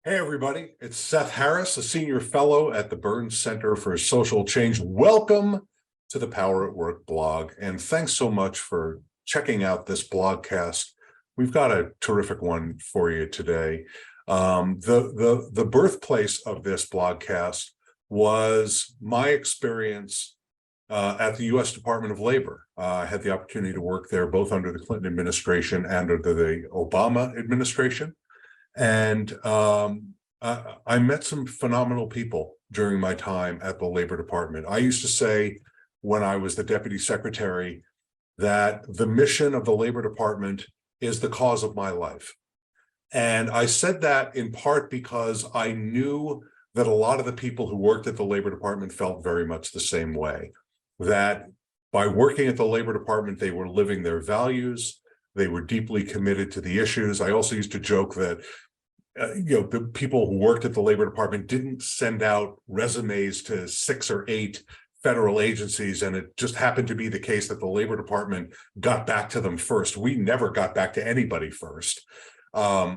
Hey, everybody. It's Seth Harris, a senior fellow at the Burns Center for Social Change. Welcome to the Power at Work blog, and thanks so much for checking out this blogcast. We've got a terrific one for you today. The birthplace of this blogcast was my experience at the U.S. Department of Labor. I had the opportunity to work there both under the Clinton administration and under the Obama administration. And I met some phenomenal people during my time at the Labor Department. I used to say when I was the deputy secretary that the mission of the Labor Department is the cause of my life. And I said that in part because I knew that a lot of the people who worked at the Labor Department felt very much the same way, that by working at the Labor Department, they were living their values. They were deeply committed to the issues. I also used to joke that the people who worked at the Labor Department didn't send out resumes to 6 or 8 federal agencies, and it just happened to be the case that the Labor Department got back to them first. We never got back to anybody first. But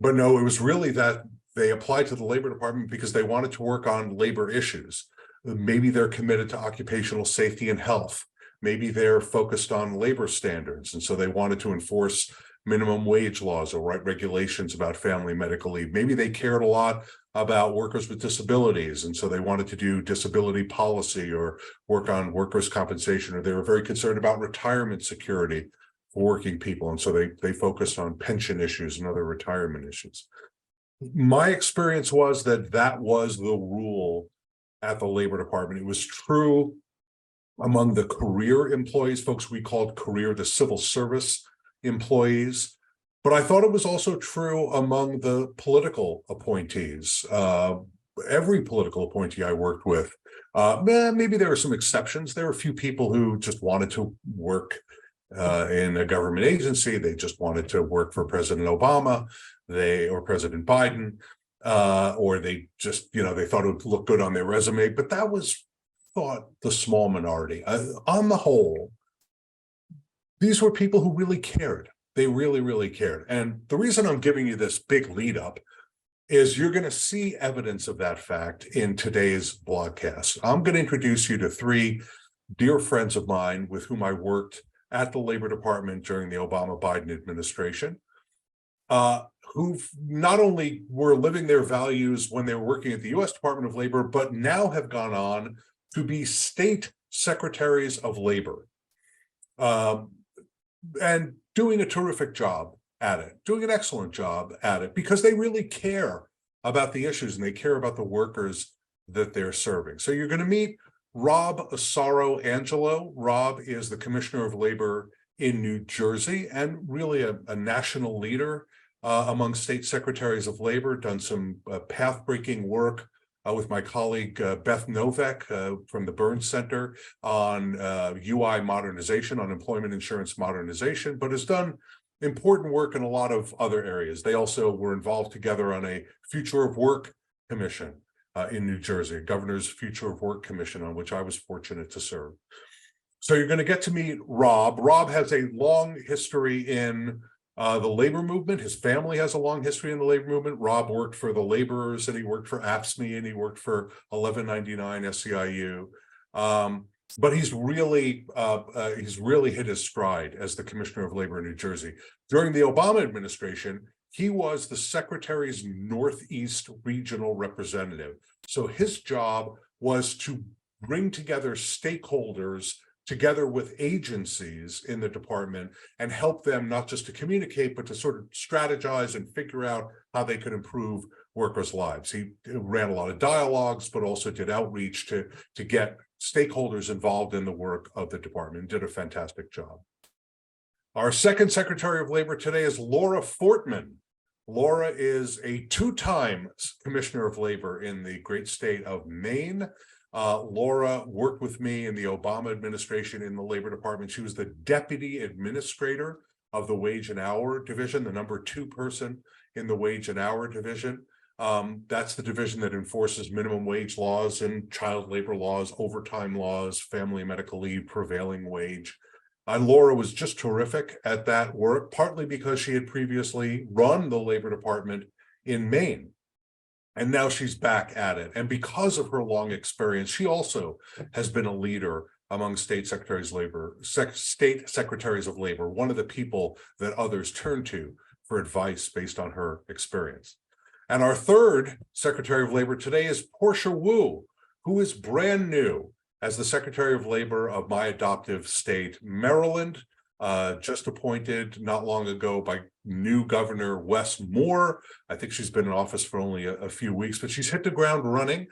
no, it was really that they applied to the Labor Department because they wanted to work on labor issues. Maybe they're committed to occupational safety and health. Maybe they're focused on labor standards, and so they wanted to enforce minimum wage laws or write regulations about family medical leave. Maybe they cared a lot about workers with disabilities, and so they wanted to do disability policy or work on workers' compensation, or they were very concerned about retirement security for working people, and so they focused on pension issues and other retirement issues. My experience was that that was the rule at the Labor Department. It was true among the career employees, folks we called career, the civil service employees, but I thought it was also true among the political appointees. Every political appointee I worked with, maybe there were some exceptions. There were a few people who just wanted to work in a government agency. They just wanted to work for President Obama, or President Biden, or they just, they thought it would look good on their resume. But that was thought the small minority. On the whole, these were people who really cared. They really, really cared. And the reason I'm giving you this big lead up is you're going to see evidence of that fact in today's blogcast. I'm going to introduce you to 3 dear friends of mine with whom I worked at the Labor Department during the Obama-Biden administration, who not only were living their values when they were working at the U.S. Department of Labor, but now have gone on to be state secretaries of labor. And doing a terrific job at it, doing an excellent job at it, because they really care about the issues and they care about the workers that they're serving. So you're going to meet Robert Asaro-Angelo. Rob is the Commissioner of Labor in New Jersey and really a national leader among state secretaries of labor, done some path-breaking work with my colleague Beth Novak from the Burns Center on UI modernization, on employment insurance modernization, but has done important work in a lot of other areas. They also were involved together on a Future of Work Commission in New Jersey, Governor's Future of Work Commission, on which I was fortunate to serve. So you're going to get to meet Rob. Rob has a long history in the labor movement. His family has a long history in the labor movement. Rob worked for the laborers, and he worked for AFSCME, and he worked for 1199 SEIU. But he's really hit his stride as the Commissioner of Labor in New Jersey. During the Obama administration, he was the Secretary's Northeast Regional Representative. So his job was to bring together stakeholders together with agencies in the department and help them not just to communicate, but to sort of strategize and figure out how they could improve workers' lives. He ran a lot of dialogues, but also did outreach to get stakeholders involved in the work of the department. Did a fantastic job. Our second Secretary of Labor today is Laura Fortman. Laura is a 2-time Commissioner of Labor in the great state of Maine. Laura worked with me in the Obama administration in the Labor Department. She was the Deputy Administrator of the Wage and Hour Division, the number 2 person in the Wage and Hour Division. That's the division that enforces minimum wage laws and child labor laws, overtime laws, family medical leave, prevailing wage. Laura was just terrific at that work, partly because she had previously run the Labor Department in Maine. And now she's back at it. And because of her long experience, she also has been a leader among state secretaries of labor, one of the people that others turn to for advice based on her experience. And our third Secretary of Labor today is Portia Wu, who is brand new as the Secretary of Labor of my adoptive state, Maryland, just appointed not long ago by new Governor Wes Moore. I think she's been in office for only a few weeks, but she's hit the ground running.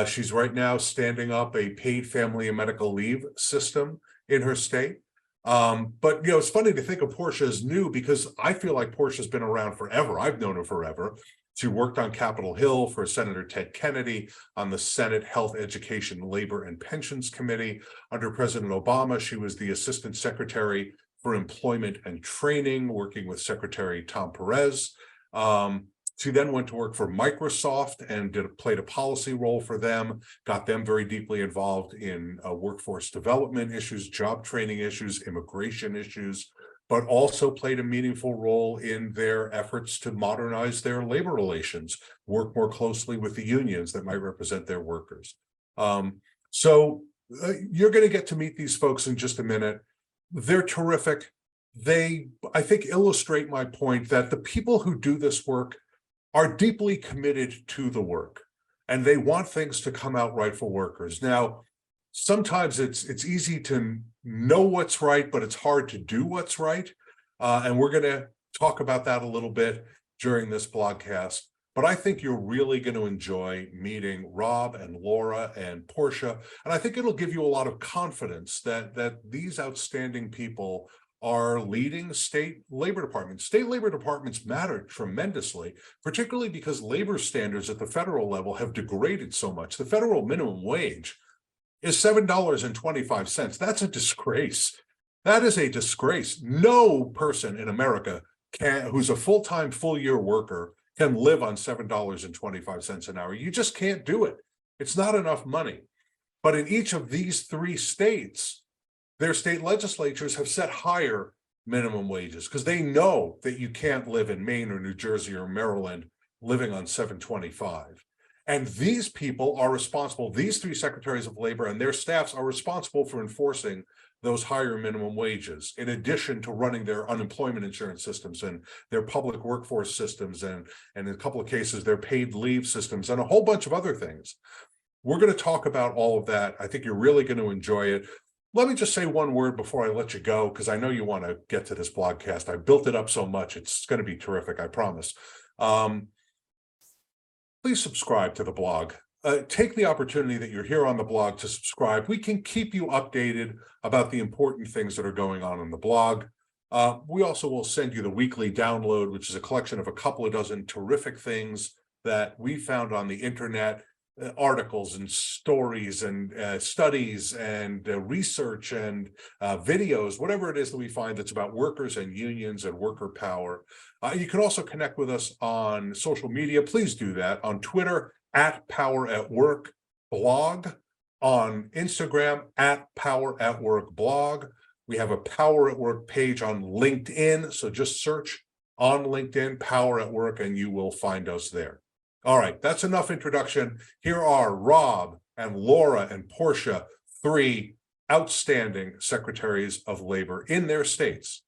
She's right now standing up a paid family and medical leave system in her state. But it's funny to think of Portia as new because I feel like Portia's been around forever. I've known her forever. She worked on Capitol Hill for Senator Ted Kennedy on the Senate Health, Education, Labor, and Pensions Committee. Under President Obama, she was the Assistant Secretary for Employment and Training, working with Secretary Tom Perez. She then went to work for Microsoft and played a policy role for them, got them very deeply involved in workforce development issues, job training issues, immigration issues, but also played a meaningful role in their efforts to modernize their labor relations, work more closely with the unions that might represent their workers. So you're going to get to meet these folks in just a minute. They're terrific. They, I think, illustrate my point that the people who do this work are deeply committed to the work, and they want things to come out right for workers. Now, sometimes it's easy to know what's right, but it's hard to do what's right. And we're going to talk about that a little bit during this blogcast. But I think you're really going to enjoy meeting Rob and Laura and Portia. And I think it'll give you a lot of confidence that these outstanding people are leading state labor departments. State labor departments matter tremendously, particularly because labor standards at the federal level have degraded so much. The federal minimum wage is $7.25. That's a disgrace. That is a disgrace. No person in America who's a full-time, full-year worker can live on $7.25 an hour. You just can't do it. It's not enough money. But in each of these three states, their state legislatures have set higher minimum wages because they know that you can't live in Maine or New Jersey or Maryland living on $7.25. And these people are responsible, these three secretaries of labor and their staffs are responsible for enforcing those higher minimum wages, in addition to running their unemployment insurance systems and their public workforce systems and in a couple of cases, their paid leave systems and a whole bunch of other things. We're going to talk about all of that. I think you're really going to enjoy it. Let me just say one word before I let you go, because I know you want to get to this blogcast. I built it up so much. It's going to be terrific, I promise. Please subscribe to the blog. Take the opportunity that you're here on the blog to subscribe. We can keep you updated about the important things that are going on the blog. We also will send you the weekly download, which is a collection of a couple of dozen terrific things that we found on the internet, articles and stories and studies and research and videos, whatever it is that we find that's about workers and unions and worker power. You can also connect with us on social media. Please do that on Twitter @PowerAtWork blog, on Instagram @PowerAtWork blog. We have a Power at Work page on LinkedIn, so just search on LinkedIn Power at Work and you will find us there. All right, that's enough introduction. Here are Rob and Laura and Portia, three outstanding secretaries of labor in their states.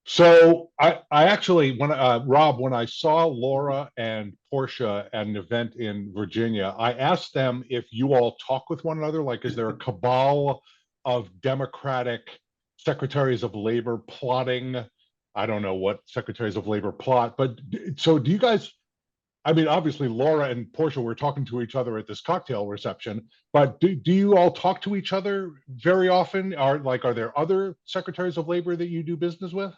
So I actually, Rob, when I saw Laura and Portia at an event in Virginia, I asked them if you all talk with one another. Like, is there a cabal of Democratic secretaries of labor plotting? I don't know what secretaries of labor plot, but so do you guys, I mean, obviously Laura and Portia were talking to each other at this cocktail reception, but do you all talk to each other very often? Are there other secretaries of labor that you do business with?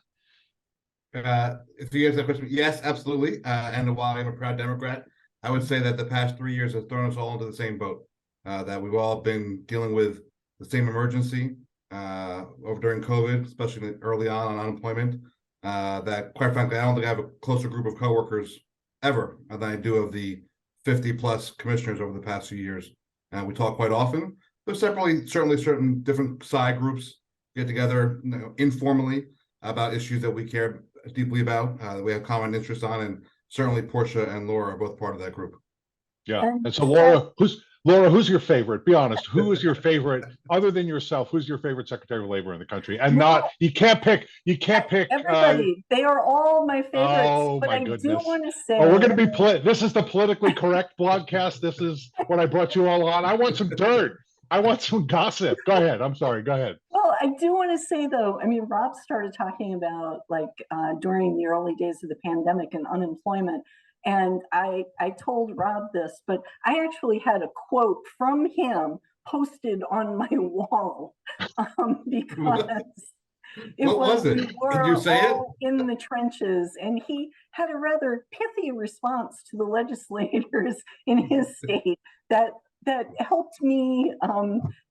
If you answer that question, yes, absolutely. And while I'm a proud Democrat, I would say that the past 3 years has thrown us all into the same boat, that we've all been dealing with the same emergency over during COVID, especially early on unemployment, that quite frankly, I don't think I have a closer group of coworkers ever than I do of the 50 plus commissioners over the past few years. We talk quite often, but separately, certainly certain different side groups get together, informally about issues that we care deeply about, that we have common interest on, and certainly Portia and Laura are both part of that group. Yeah. And And so Laura, who's your favorite? Be honest. Who is your favorite other than yourself? Who's your favorite Secretary of Labor in the country? And not, you can't pick. everybody, they are all my favorites. Oh but my I goodness. do want to say, Oh, we're going to be this is the politically correct blogcast. This is what I brought you all on. I want some dirt. I want some gossip. Go ahead. I'm sorry. Go ahead. well, I do want to say though, I mean, Rob started talking about like during the early days of the pandemic and unemployment. And I told Rob this, but I actually had a quote from him posted on my wall because What was it? we Did were you say it? all in the trenches, and he had a rather pithy response to the legislators in his state that helped me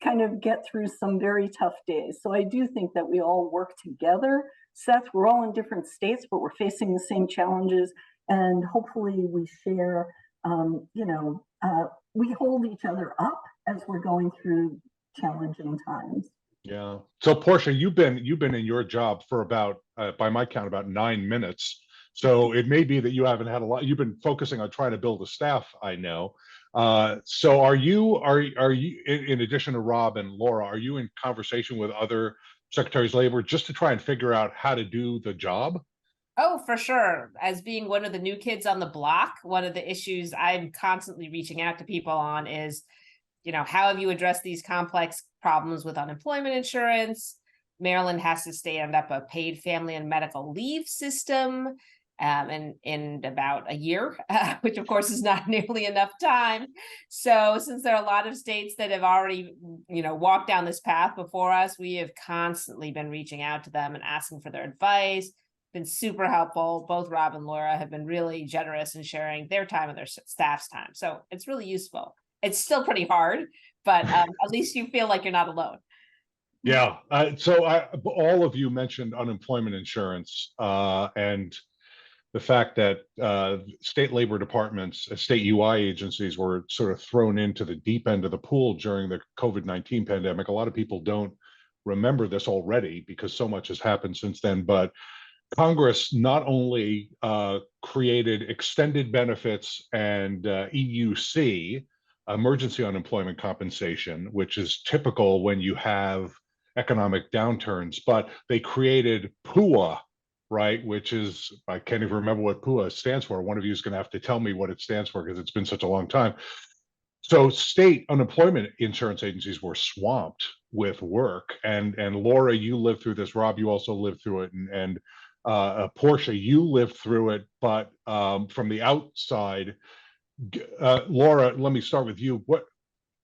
kind of get through some very tough days. So I do think that we all work together. Seth, we're all in different states, but we're facing the same challenges. And hopefully we share, we hold each other up as we're going through challenging times. Yeah. So Portia, you've been in your job for about, by my count, about 9 minutes. So it may be that you haven't had a lot. You've been focusing on trying to build a staff, I know. So are you, in addition to Rob and Laura, are you in conversation with other Secretaries of Labor just to try and figure out how to do the job? Oh, for sure. As being one of the new kids on the block, one of the issues I'm constantly reaching out to people on is, how have you addressed these complex problems with unemployment insurance? Maryland has to stand up a paid family and medical leave system in about a year, which of course is not nearly enough time. So since there are a lot of states that have already, walked down this path before us, we have constantly been reaching out to them and asking for their advice. Been super helpful. Both Rob and Laura have been really generous in sharing their time and their staff's time. So it's really useful. It's still pretty hard, but at least you feel like you're not alone. Yeah. So all of you mentioned unemployment insurance and the fact that state labor departments, state UI agencies were sort of thrown into the deep end of the pool during the COVID-19 pandemic. A lot of people don't remember this already because so much has happened since then, but Congress not only created extended benefits and EUC, emergency unemployment compensation, which is typical when you have economic downturns, but they created PUA, right? Which is, I can't even remember what PUA stands for. One of you is going to have to tell me what it stands for because it's been such a long time. So state unemployment insurance agencies were swamped with work. And Laura, you lived through this. Rob, you also lived through it. And Portia, you lived through it, but from the outside, Laura, let me start with you. What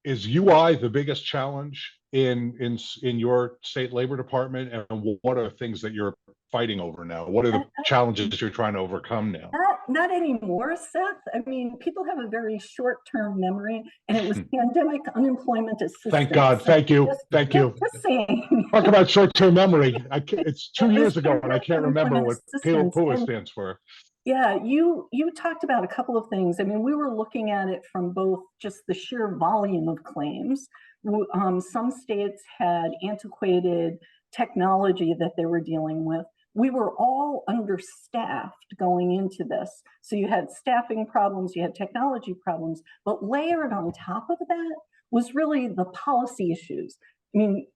is UI the biggest challenge in your state labor department, and what are the things that you're fighting over now? What are the challenges you're trying to overcome now? Not anymore, Seth. I mean, people have a very short-term memory, and it was pandemic unemployment assistance. Thank God. Thank you. Thank you. Just saying. Talk about short-term memory. It's 2 years ago, and I can't remember what PUA stands for. Yeah, you talked about a couple of things. I mean, we were looking at it from both just the sheer volume of claims. Some states had antiquated technology that they were dealing with. We were all understaffed going into this. So you had staffing problems, you had technology problems, but layered on top of that was really the policy issues. I mean,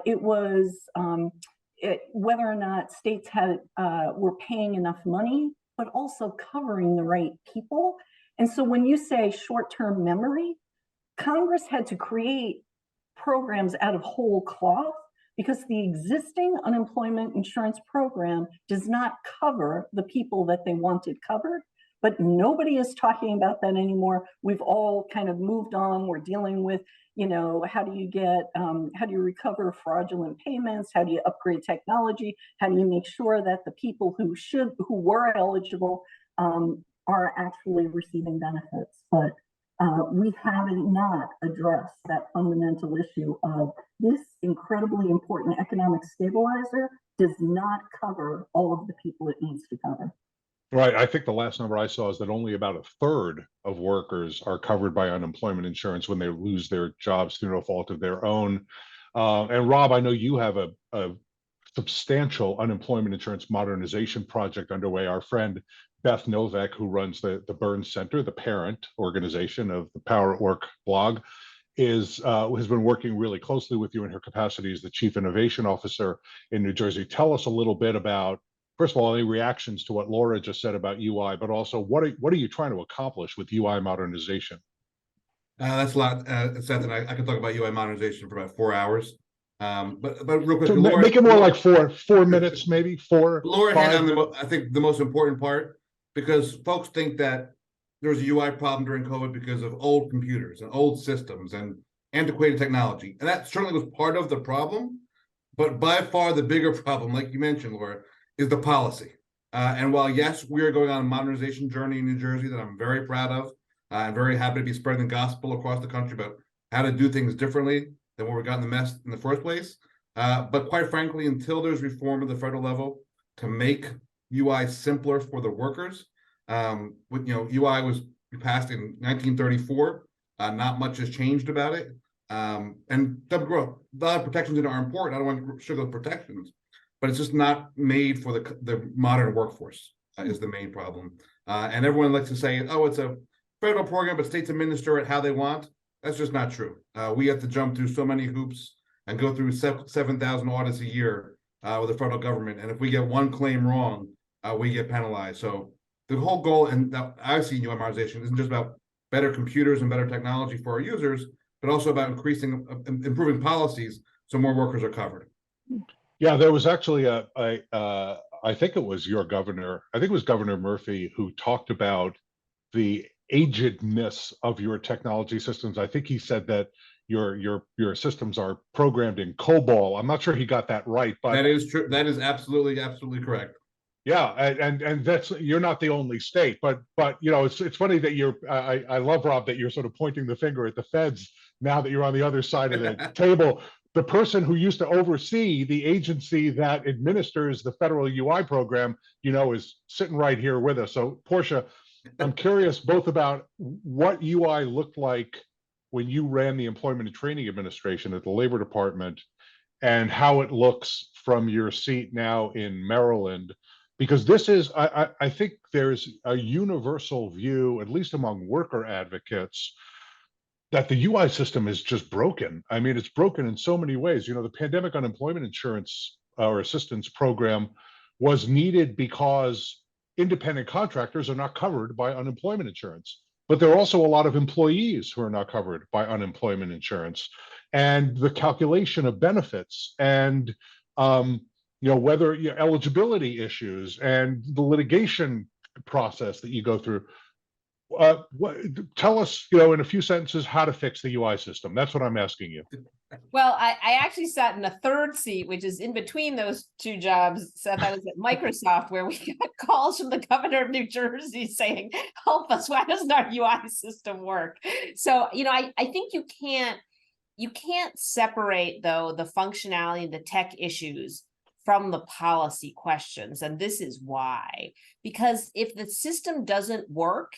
it was whether or not states were paying enough money, but also covering the right people. And so when you say short-term memory, Congress had to create programs out of whole cloth because the existing unemployment insurance program does not cover the people that they wanted covered. But nobody is talking about that anymore. We've all kind of moved on. We're dealing with, how do you recover fraudulent payments? How do you upgrade technology? How do you make sure that the people who were eligible are actually receiving benefits? But we have not addressed that fundamental issue of this incredibly important economic stabilizer does not cover all of the people it needs to cover. Right. I think the last number I saw is that only about a third of workers are covered by unemployment insurance when they lose their jobs through no fault of their own. And Rob, I know you have a substantial unemployment insurance modernization project underway. Our friend Beth Novak, who runs the Burns Center, the parent organization of the Power at Work blog, has been working really closely with you in her capacity as the Chief Innovation Officer in New Jersey. Tell us a little bit about, first of all, any reactions to what Laura just said about UI, but also what are you trying to accomplish with UI modernization? That's a lot, Seth, and I could talk about UI modernization for about 4 hours. But real quick, So Laura, make it more like 4 minutes, maybe 4. Laura hit 5. on I think the most important part, because folks think that there was a UI problem during COVID because of old computers and old systems and antiquated technology, and that certainly was part of the problem. But by far the bigger problem, like you mentioned, Laura, is the policy. And while yes, we are going on a modernization journey in New Jersey that I'm very proud of, I'm very happy to be spreading the gospel across the country about how to do things differently than what we got in the mess in the first place. But quite frankly, until there's reform at the federal level to make UI simpler for the workers, UI was passed in 1934. Not much has changed about it. And a lot of protections that are important. I don't want to sugar protections, but it's just not made for the modern workforce is the main problem. And everyone likes to say, oh, it's a federal program, but states administer it how they want. That's just not true. We have to jump through so many hoops and go through 7,000 audits a year with the federal government. And if we get one claim wrong, we get penalized. So the whole goal, and I've seen UI modernization, isn't just about better computers and better technology for our users, but also about improving policies so more workers are covered. Yeah, there was actually I think it was your governor, I think it was Governor Murphy, who talked about the agedness of your technology systems. I think he said that your systems are programmed in COBOL. I'm not sure he got that right, but that is true. That is absolutely correct. Yeah, and that's, you're not the only state, but it's funny that I love, Rob, that you're sort of pointing the finger at the feds now that you're on the other side of the table. The person who used to oversee the agency that administers the federal UI program, is sitting right here with us. So Portia, I'm curious both about what UI looked like when you ran the Employment and Training Administration at the Labor Department, and how it looks from your seat now in Maryland. Because this is, I think there's a universal view, at least among worker advocates, that the UI system is just broken. I mean, it's broken in so many ways. The pandemic unemployment insurance or assistance program was needed because independent contractors are not covered by unemployment insurance. But there are also a lot of employees who are not covered by unemployment insurance. And the calculation of benefits and whether eligibility issues and the litigation process that you go through. Tell us, in a few sentences, how to fix the UI system. That's what I'm asking you. Well, I actually sat in a third seat, which is in between those two jobs. Seth, I was at Microsoft, where we got calls from the governor of New Jersey saying, help us, why doesn't our UI system work? So, I think you can't separate, though, the functionality and the tech issues from the policy questions. And this is why. Because if the system doesn't work,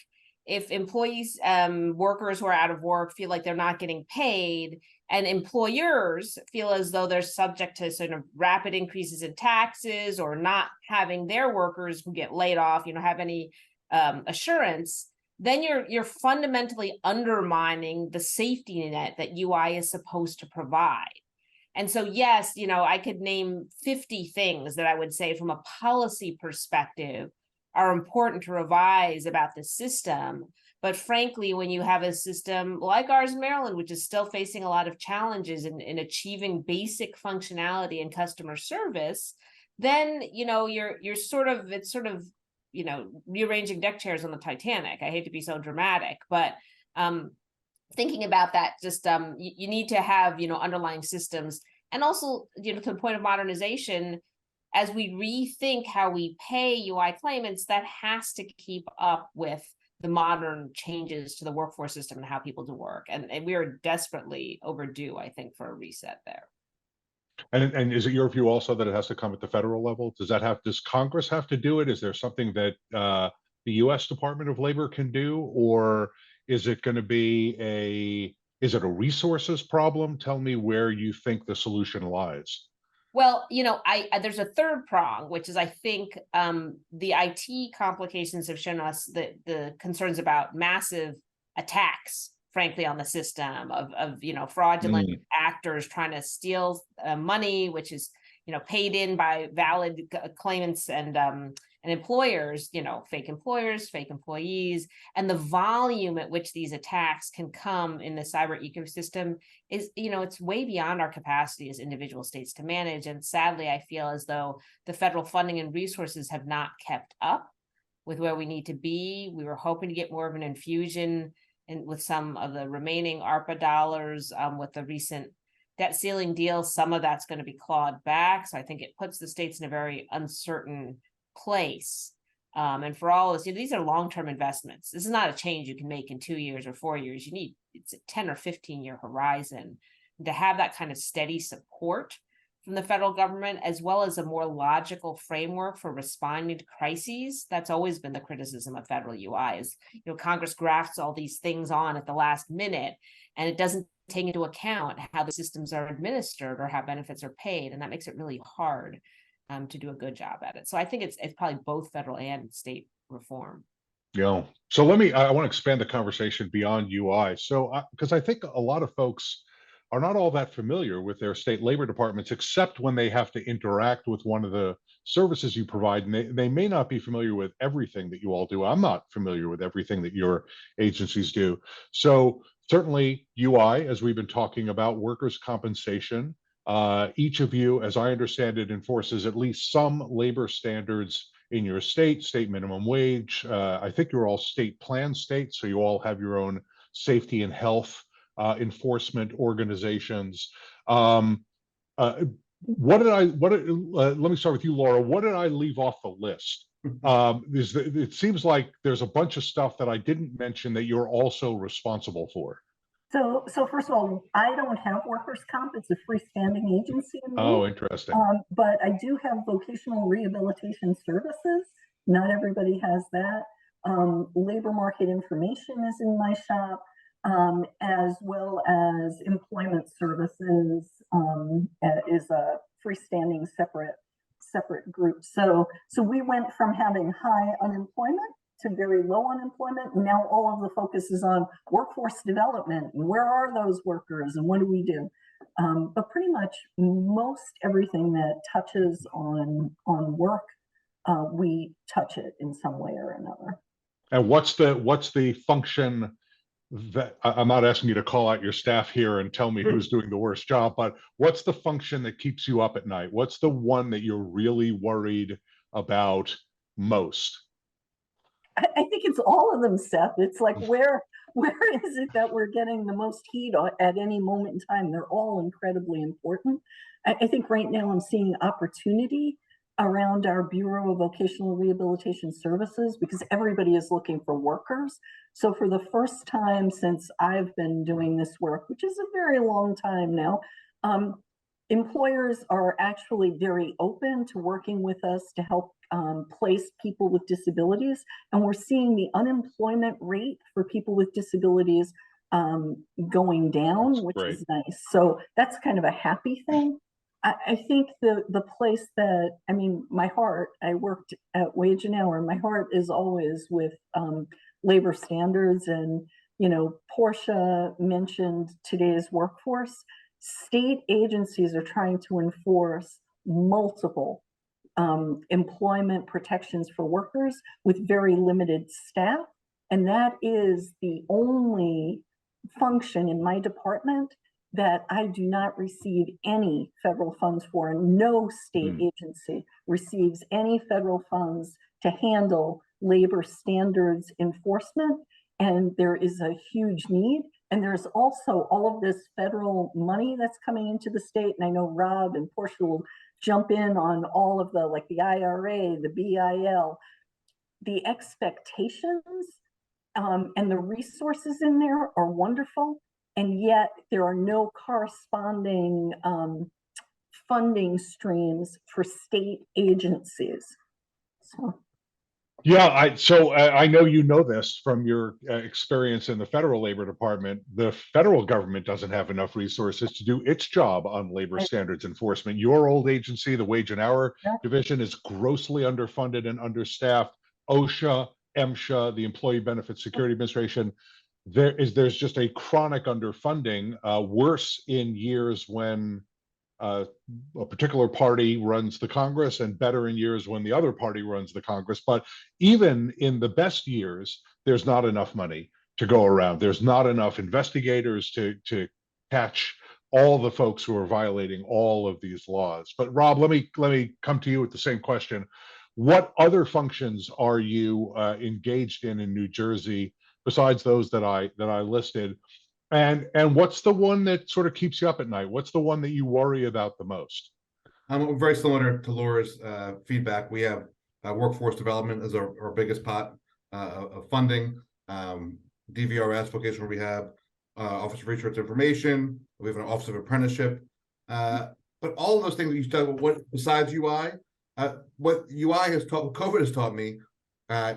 if employees, workers who are out of work feel like they're not getting paid, and employers feel as though they're subject to sort of rapid increases in taxes or not having their workers who get laid off, have any assurance, then you're fundamentally undermining the safety net that UI is supposed to provide. And so, yes, I could name 50 things that I would say from a policy perspective are important to revise about the system. But frankly, when you have a system like ours in Maryland, which is still facing a lot of challenges in achieving basic functionality and customer service, then, it's sort of, rearranging deck chairs on the Titanic. I hate to be so dramatic, but thinking about that, just you need to have, underlying systems. And also, to the point of modernization, as we rethink how we pay UI claimants, that has to keep up with the modern changes to the workforce system and how people do work. And we are desperately overdue, I think, for a reset there. And is it your view also that it has to come at the federal level? Does Congress have to do it? Is there something that the U.S. Department of Labor can do? Or is it going to be is it a resources problem? Tell me where you think the solution lies. Well, there's a third prong, which is I think the IT complications have shown us that the concerns about massive attacks, frankly, on the system of fraudulent actors trying to steal money, which is paid in by valid claimants and employers, fake employers, fake employees, and the volume at which these attacks can come in the cyber ecosystem is, it's way beyond our capacity as individual states to manage. And sadly, I feel as though the federal funding and resources have not kept up with where we need to be. We were hoping to get more of an infusion with some of the remaining ARPA dollars with the recent debt ceiling deal. Some of that's going to be clawed back. So I think it puts the states in a very uncertain place. And for all this, these are long-term investments. This is not a change you can make in 2 years or 4 years. It's a 10 or 15-year horizon. And to have that kind of steady support from the federal government, as well as a more logical framework for responding to crises. That's always been the criticism of federal UI is, Congress grafts all these things on at the last minute, and it doesn't take into account how the systems are administered or how benefits are paid. And that makes it really hard to do a good job at it. So I think it's probably both federal and state reform. Yeah. So I want to expand the conversation beyond UI. So, because I think a lot of folks are not all that familiar with their state labor departments, except when they have to interact with one of the services you provide. And they may not be familiar with everything that you all do. I'm not familiar with everything that your agencies do. So certainly UI, as we've been talking about, workers' compensation. Each of you, as I understand it, enforces at least some labor standards in your state minimum wage. I think you're all state plan states, so you all have your own safety and health enforcement organizations. Let me start with you, Laura. What did I leave off the list? It seems like there's a bunch of stuff that I didn't mention that you're also responsible for. So first of all, I don't have workers' comp. It's a freestanding agency. Oh, interesting. But I do have vocational rehabilitation services. Not everybody has that. Labor market information is in my shop, as well as employment services is a freestanding separate group. So we went from having high unemployment to very low unemployment. And now all of the focus is on workforce development and where are those workers and what do we do? But pretty much most everything that touches on work, we touch it in some way or another. And what's the function that I'm not asking you to call out your staff here and tell me who's doing the worst job, but what's the function that keeps you up at night? What's the one that you're really worried about most? I think it's all of them, Seth. It's like, where is it that we're getting the most heat at any moment in time? They're all incredibly important. I think right now I'm seeing opportunity around our Bureau of Vocational Rehabilitation Services because everybody is looking for workers. So for the first time since I've been doing this work, which is a very long time now, employers are actually very open to working with us to help place people with disabilities. And we're seeing the unemployment rate for people with disabilities going down, That's which great. is nice. So that's kind of a happy thing. I think the place that, my heart, I worked at Wage and Hour, my heart is always with labor standards. And, Portia mentioned today's workforce. State agencies are trying to enforce multiple employment protections for workers with very limited staff. And that is the only function in my department that I do not receive any federal funds for. No state agency receives any federal funds to handle labor standards enforcement. And there is a huge need. And there's also all of this federal money that's coming into the state. And I know Rob and Portia will jump in on all of the IRA, the BIL, the expectations and the resources in there are wonderful. And yet there are no corresponding funding streams for state agencies. So. Yeah, so I know you know this from your experience in the federal labor department. The federal government doesn't have enough resources to do its job on labor Right. standards enforcement. Your old agency, the Wage and Hour Yeah. Division, is grossly underfunded and understaffed. OSHA, MSHA, the Employee Benefits Security Administration, there's just a chronic underfunding, worse in years when uh, a particular party runs the Congress, and better in years when the other party runs the Congress. But even in the best years, there's not enough money to go around. There's not enough investigators to catch all the folks who are violating all of these laws. But Rob, let me come to you with the same question. What other functions are you engaged in New Jersey besides those that I listed? And what's the one that sort of keeps you up at night? What's the one that you worry about the most? I'm very similar to Laura's feedback. We have workforce development as our biggest pot of funding, DVRS, vocational rehab, Office of Research Information. We have an Office of Apprenticeship. But all of those things that you said, what besides UI, what UI has taught, COVID has taught me,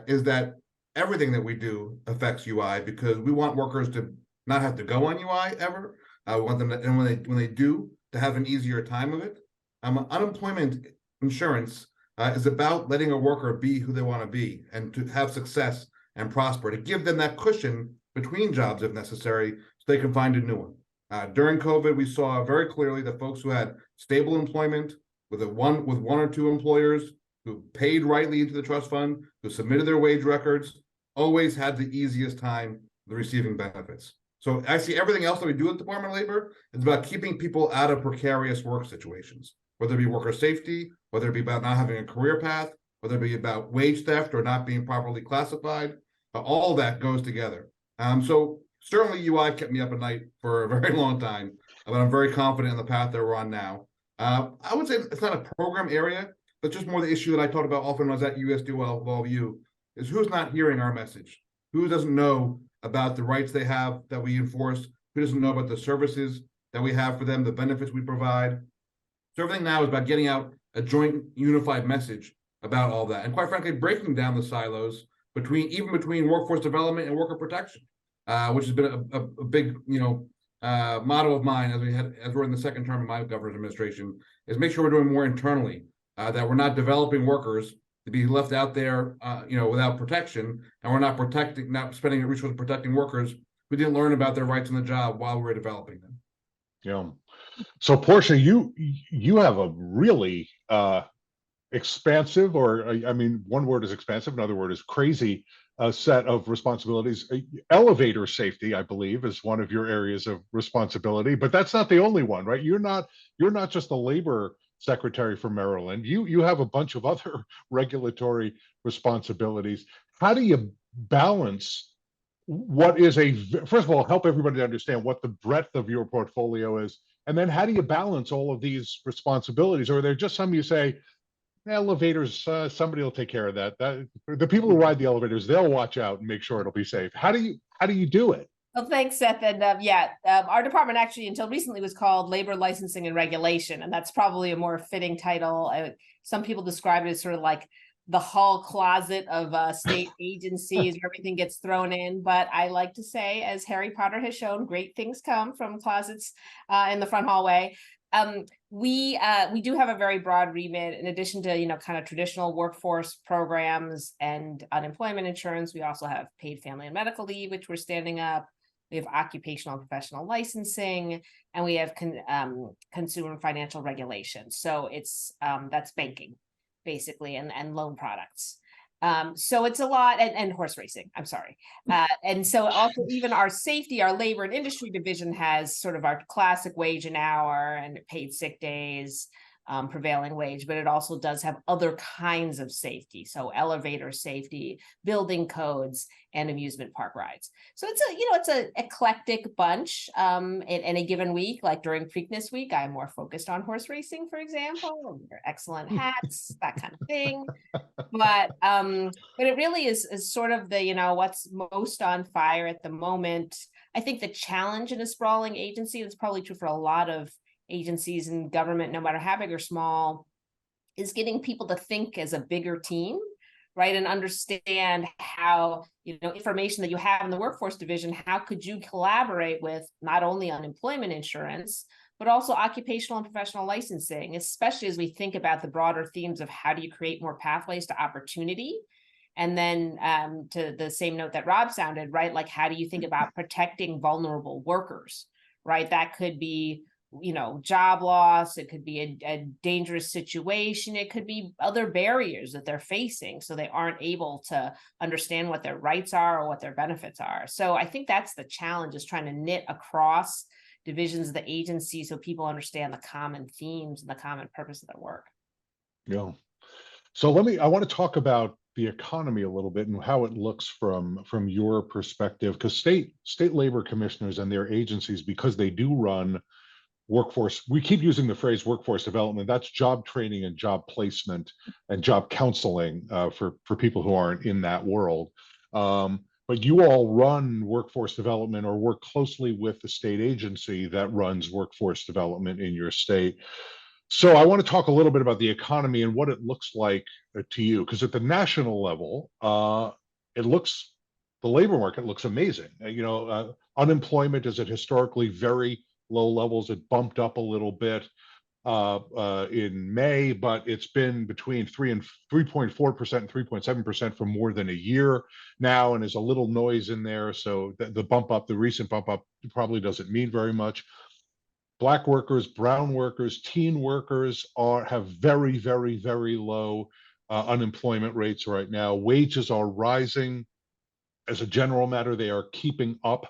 is that everything that we do affects UI, because we want workers to not have to go on UI ever. We want them to, and when they do, to have an easier time of it. Unemployment insurance is about letting a worker be who they want to be and to have success and prosper, to give them that cushion between jobs if necessary, so they can find a new one. During COVID, we saw very clearly that folks who had stable employment with one or two employers, who paid rightly into the trust fund, who submitted their wage records, always had the easiest time receiving benefits. So I see everything else that we do at the Department of Labor is about keeping people out of precarious work situations, whether it be worker safety, whether it be about not having a career path, whether it be about wage theft or not being properly classified. All that goes together. So certainly UI kept me up at night for a very long time, but I'm very confident in the path that we're on now. I would say it's not a program area, but just more the issue that I talked about often when I was at USDOL is who's not hearing our message, who doesn't know about the rights they have that we enforce, who doesn't know about the services that we have for them, the benefits we provide. So everything now is about getting out a joint unified message about all that. And quite frankly, breaking down the silos between workforce development and worker protection, which has been a big, motto of mine as we're in the second term of my governor's administration, is make sure we're doing more internally, that we're not developing workers to be left out there, without protection, and we're not spending resources protecting workers who didn't learn about their rights on the job while we were developing them. Yeah. So Portia, you have a really expansive, or I mean, one word is expansive, another word is crazy, set of responsibilities. Elevator safety, I believe, is one of your areas of responsibility, but that's not the only one, right? You're not just the labor secretary for Maryland. You have a bunch of other regulatory responsibilities. How do you balance what is first of all, help everybody to understand what the breadth of your portfolio is, and then how do you balance all of these responsibilities? Or are there just some you say, elevators, somebody will take care of that. The people who ride the elevators, they'll watch out and make sure it'll be safe. How do you do it? Well, thanks, Seth. And our department actually until recently was called Labor Licensing and Regulation, and that's probably a more fitting title. Some people describe it as sort of like the hall closet of state agencies where everything gets thrown in. But I like to say, as Harry Potter has shown, great things come from closets in the front hallway. We do have a very broad remit. In addition to kind of traditional workforce programs and unemployment insurance, we also have paid family and medical leave, which we're standing up. We have occupational and professional licensing, and we have consumer and financial regulation. So it's that's banking, basically, and loan products. So it's a lot, and horse racing, I'm sorry. And so also even our safety, our labor and industry division has sort of our classic wage and hour and paid sick days, prevailing wage, but it also does have other kinds of safety. So elevator safety, building codes, and amusement park rides. So it's a eclectic bunch. In a given week, like during Preakness week, I'm more focused on horse racing, for example, excellent hats, that kind of thing. But it really is sort of the, what's most on fire at the moment. I think the challenge in a sprawling agency, that's probably true for a lot of agencies in government, no matter how big or small, is getting people to think as a bigger team right? And understand how, information that you have in the workforce division, how could you collaborate with not only unemployment insurance, but also occupational and professional licensing, especially as we think about the broader themes of how do you create more pathways to opportunity. And then to the same note that Rob sounded, right? Like, how do you think about protecting vulnerable workers, right? That could be, job loss. It could be a dangerous situation. It could be other barriers that they're facing, so they aren't able to understand what their rights are or what their benefits are. So I think that's the challenge, is trying to knit across divisions of the agency so people understand the common themes and the common purpose of their work. Yeah. So I want to talk about the economy a little bit and how it looks from your perspective, because state labor commissioners and their agencies, because they do run workforce, we keep using the phrase workforce development. That's job training and job placement and job counseling for people who aren't in that world. But you all run workforce development or work closely with the state agency that runs workforce development in your state. So I want to talk a little bit about the economy and what it looks like to you, because at the national level, the labor market looks amazing. Unemployment is at historically very low levels. It bumped up a little bit in May, but it's been between 3.4% and 3.7% for more than a year now, and there's a little noise in there. So the recent bump up probably doesn't mean very much. Black workers, brown workers, teen workers have very, very, very low unemployment rates right now. Wages are rising. As a general matter, they are keeping up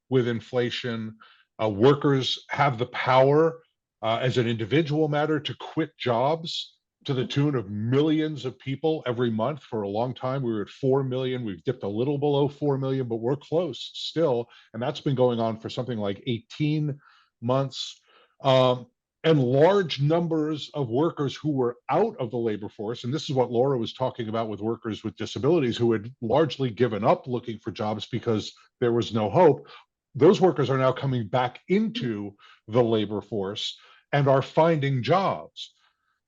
with inflation. Workers have the power as an individual matter to quit jobs to the tune of millions of people every month. For a long time, we were at 4 million. We've dipped a little below 4 million, but we're close still. And that's been going on for something like 18 months. And large numbers of workers who were out of the labor force, and this is what Laura was talking about with workers with disabilities who had largely given up looking for jobs because there was no hope. Those workers are now coming back into the labor force and are finding jobs.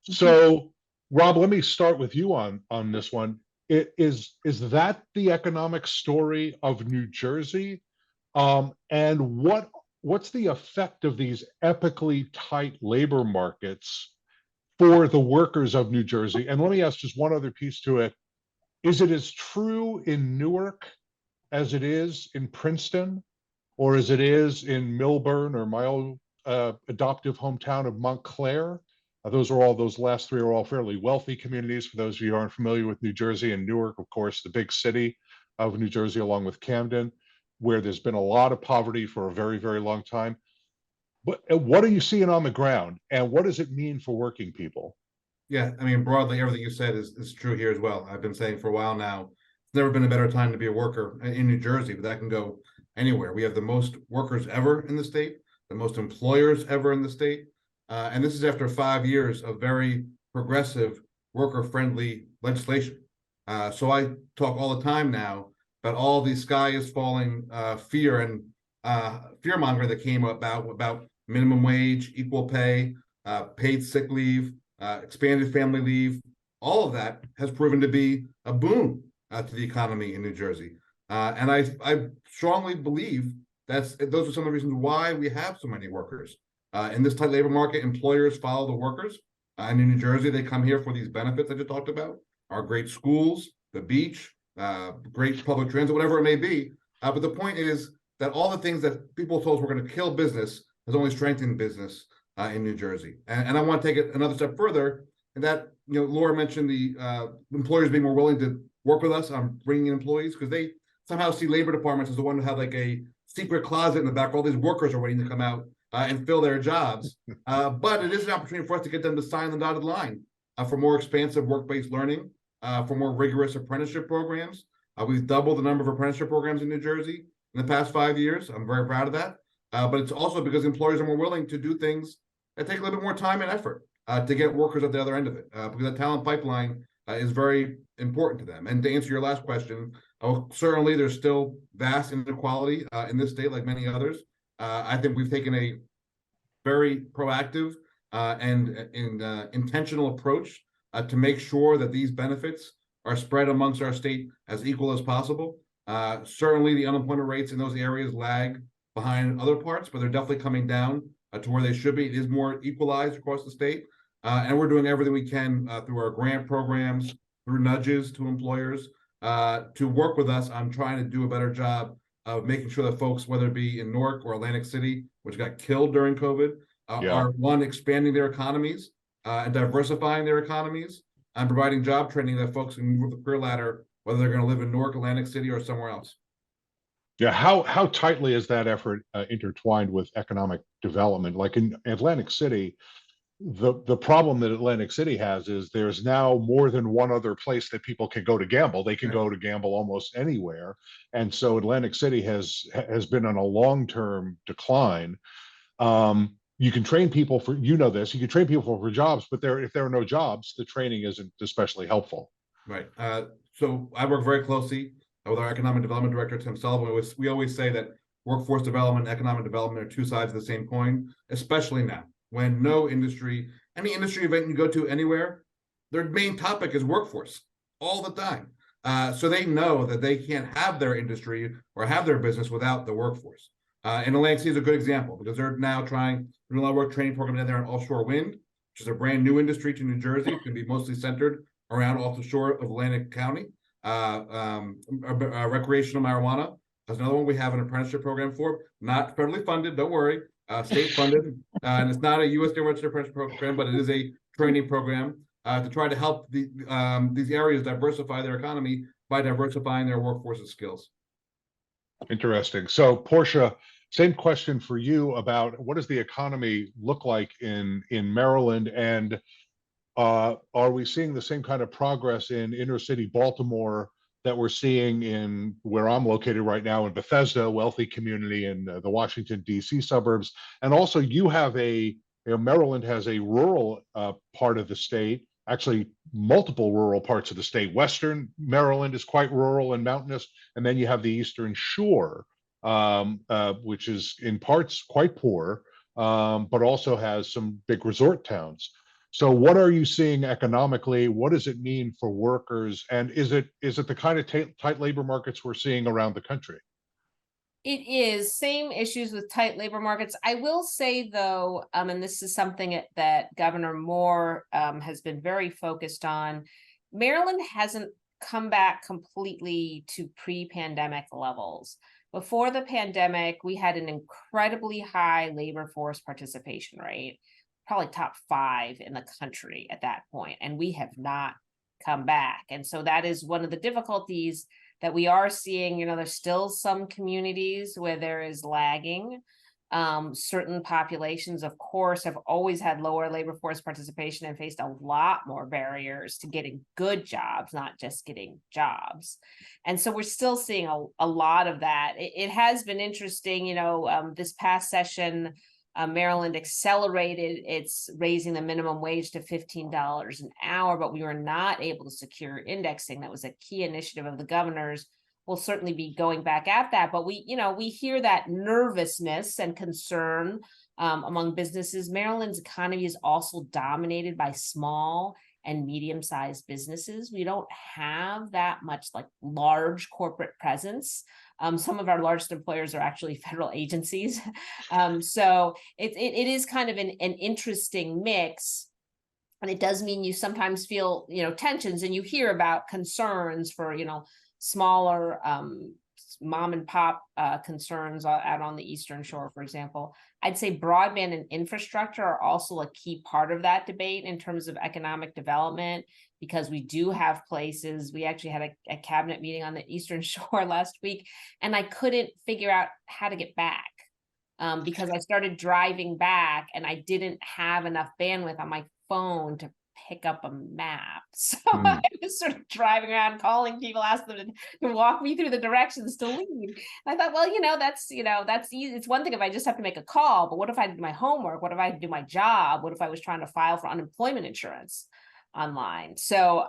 So, Rob, let me start with you on this one. Is that the economic story of New Jersey? And what's the effect of these epically tight labor markets for the workers of New Jersey? And let me ask just one other piece to it. Is it as true in Newark as it is in Princeton, or as it is in Milburn or my own adoptive hometown of Montclair? Those last three are all fairly wealthy communities. For those of you who aren't familiar with New Jersey, and Newark, of course, the big city of New Jersey, along with Camden, where there's been a lot of poverty for a very, very long time. But what are you seeing on the ground, and what does it mean for working people? Yeah, I mean, broadly, everything you said is true here as well. I've been saying for a while now, it's never been a better time to be a worker in New Jersey, but that can go anywhere. We have the most workers ever in the state, the most employers ever in the state. And this is after 5 years of very progressive, worker-friendly legislation. So I talk all the time now about all the sky is falling fear and fear-mongering that came about minimum wage, equal pay, paid sick leave, expanded family leave. All of that has proven to be a boon to the economy in New Jersey. And I strongly believe those are some of the reasons why we have so many workers. In this tight labor market, employers follow the workers. And in New Jersey, they come here for these benefits that you talked about, our great schools, the beach, great public transit, whatever it may be. But the point is that all the things that people told us were going to kill business has only strengthened business in New Jersey. And I want to take it another step further. And that, Laura mentioned the employers being more willing to work with us on bringing in employees, because they somehow see labor departments as the one who have like a secret closet in the back where all these workers are waiting to come out and fill their jobs. But it is an opportunity for us to get them to sign the dotted line for more expansive work-based learning, for more rigorous apprenticeship programs. We've doubled the number of apprenticeship programs in New Jersey in the past 5 years. I'm very proud of that. But it's also because employers are more willing to do things that take a little bit more time and effort to get workers at the other end of it, because the talent pipeline is very important to them. And to answer your last question, certainly there's still vast inequality in this state, like many others. I think we've taken a very proactive and intentional approach to make sure that these benefits are spread amongst our state as equal as possible. Certainly the unemployment rates in those areas lag behind other parts, but they're definitely coming down to where they should be. It is more equalized across the state. And we're doing everything we can through our grant programs, through nudges to employers, to work with us on trying to do a better job of making sure that folks, whether it be in Newark or Atlantic City, which got killed during COVID, are one, expanding their economies and diversifying their economies and providing job training that folks can move up the career ladder, whether they're going to live in Newark, Atlantic City, or somewhere else. Yeah, how tightly is that effort intertwined with economic development? Like in Atlantic City, the problem that Atlantic City has is there's now more than one other place that people can go to gamble. They can go to gamble almost anywhere, and so Atlantic City has been on a long-term decline. You can train people for, you know this, you can train people for jobs, but if there are no jobs, the training isn't especially helpful. Right. So I work very closely with our economic development director, Tim Sullivan. We always say that workforce development and economic development are two sides of the same coin, especially now when no industry, any industry event you go to anywhere, their main topic is workforce all the time. So they know that they can't have their industry or have their business without the workforce. And Atlantic City is a good example because they're now doing a lot of work training program down there on offshore wind, which is a brand new industry to New Jersey. It's going to be mostly centered around off the shore of Atlantic County. Recreational marijuana. That's another one we have an apprenticeship program for, not federally funded, don't worry, state funded. And it's not a U.S. registered apprenticeship program, but it is a training program to try to help these areas diversify their economy by diversifying their workforce's skills. Interesting. So Portia, same question for you about what does the economy look like in Maryland, and are we seeing the same kind of progress in inner city Baltimore that we're seeing in where I'm located right now in Bethesda, a wealthy community in the Washington, D.C. suburbs? And also you have Maryland has a rural part of the state, actually multiple rural parts of the state. Western Maryland is quite rural and mountainous. And then you have the Eastern Shore, which is in parts quite poor, but also has some big resort towns. So what are you seeing economically? What does it mean for workers? And is it the kind of tight labor markets we're seeing around the country? It is same issues with tight labor markets. I will say though, and this is something that Governor Moore has been very focused on, Maryland hasn't come back completely to pre-pandemic levels. Before the pandemic, we had an incredibly high labor force participation rate, probably top 5 in the country at that point, and we have not come back. And so that is one of the difficulties that we are seeing. There's still some communities where there is lagging. Certain populations, of course, have always had lower labor force participation and faced a lot more barriers to getting good jobs, not just getting jobs. And so we're still seeing a lot of that. It has been interesting, this past session, Maryland accelerated its raising the minimum wage to $15 an hour, but we were not able to secure indexing. That was a key initiative of the governor's. We'll certainly be going back at that, but we hear that nervousness and concern among businesses. Maryland's economy is also dominated by small and medium-sized businesses. We don't have that much like large corporate presence. Some of our largest employers are actually federal agencies. So it is kind of an interesting mix. And it does mean you sometimes feel, tensions, and you hear about concerns for, smaller mom and pop concerns out on the Eastern Shore, for example. I'd say broadband and infrastructure are also a key part of that debate in terms of economic development, because we do have places. We actually had a cabinet meeting on the Eastern Shore last week, and I couldn't figure out how to get back because I started driving back and I didn't have enough bandwidth on my phone to pick up a map. So I was sort of driving around calling people, asking them to walk me through the directions to leave. And I thought, well, that's easy. It's one thing if I just have to make a call, but what if I do my homework? What if I do my job? What if I was trying to file for unemployment insurance online? So,